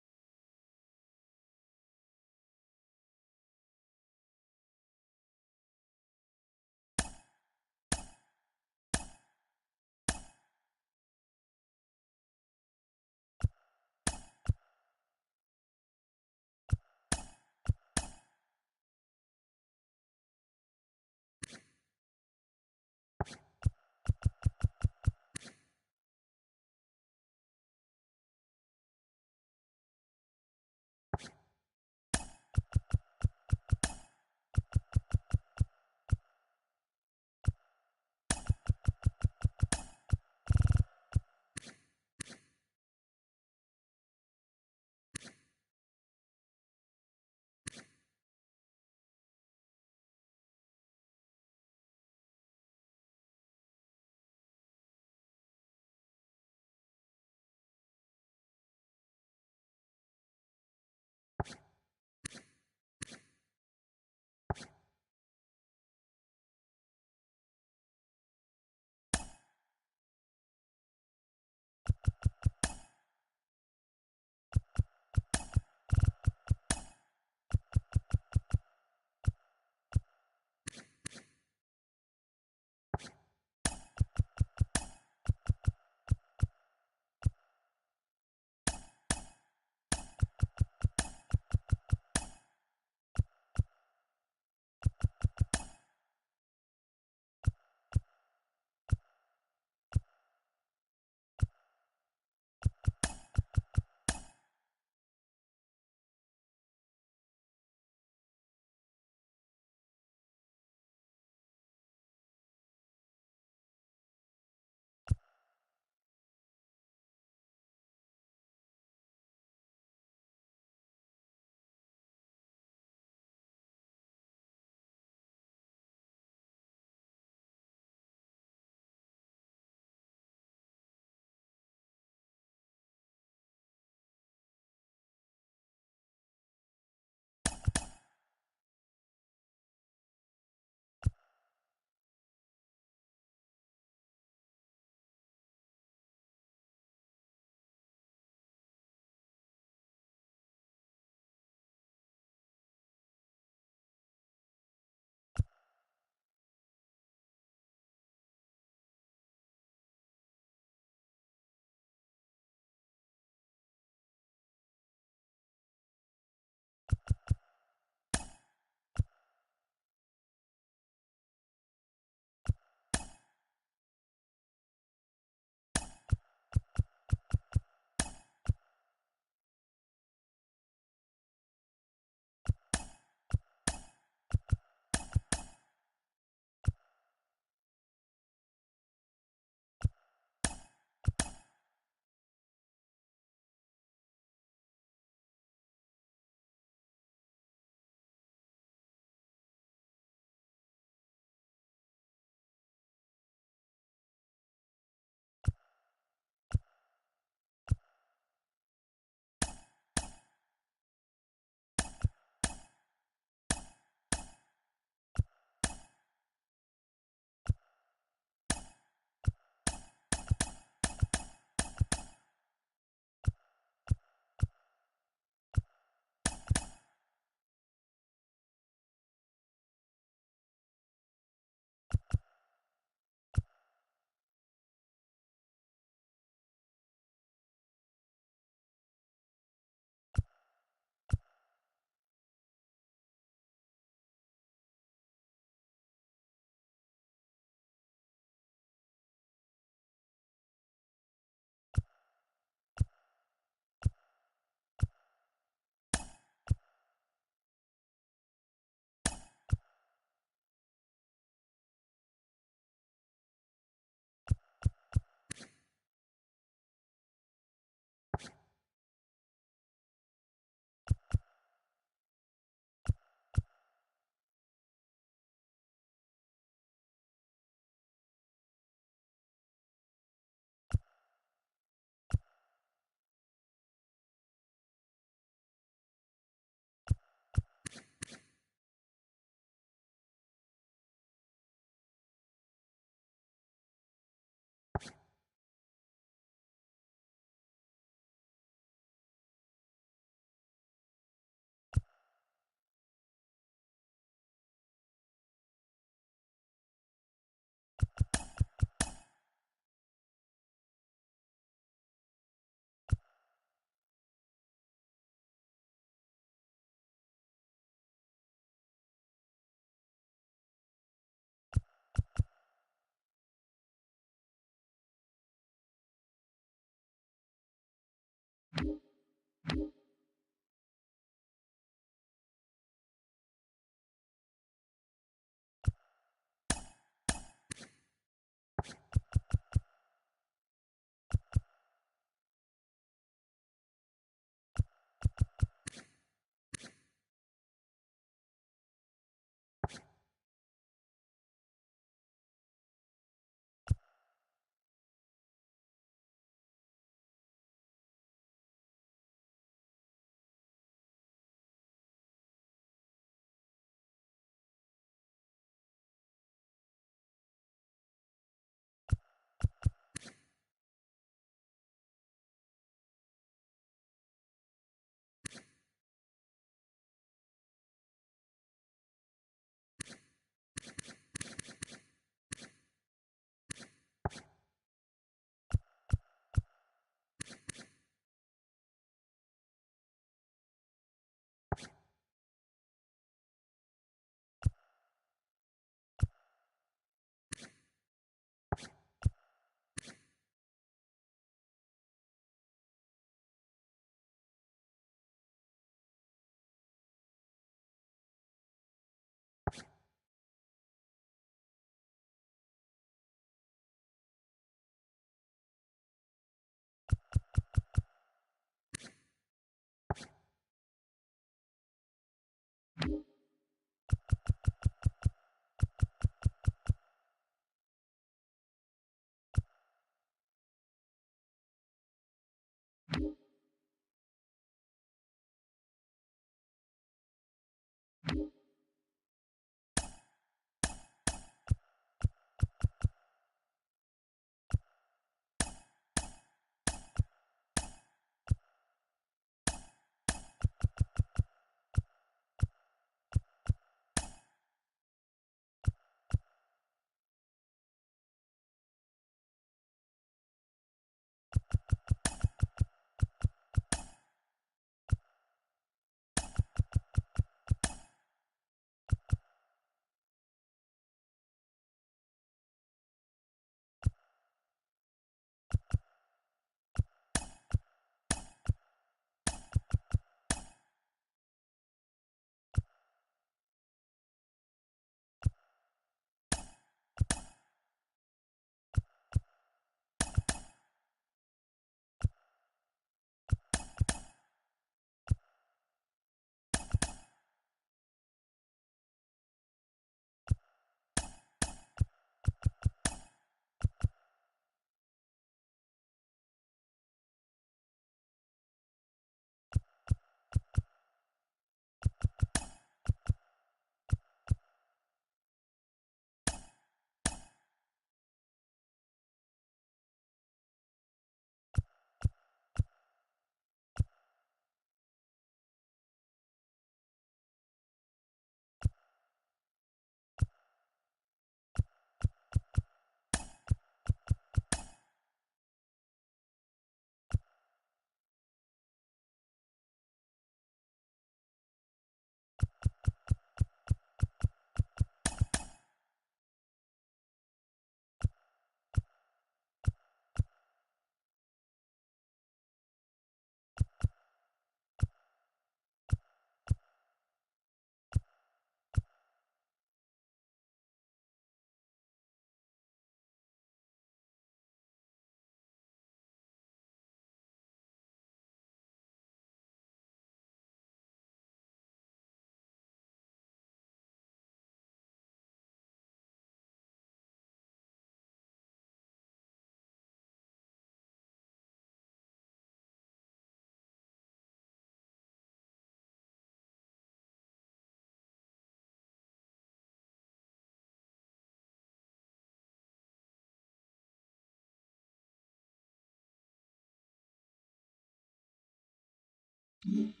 Mm-hmm.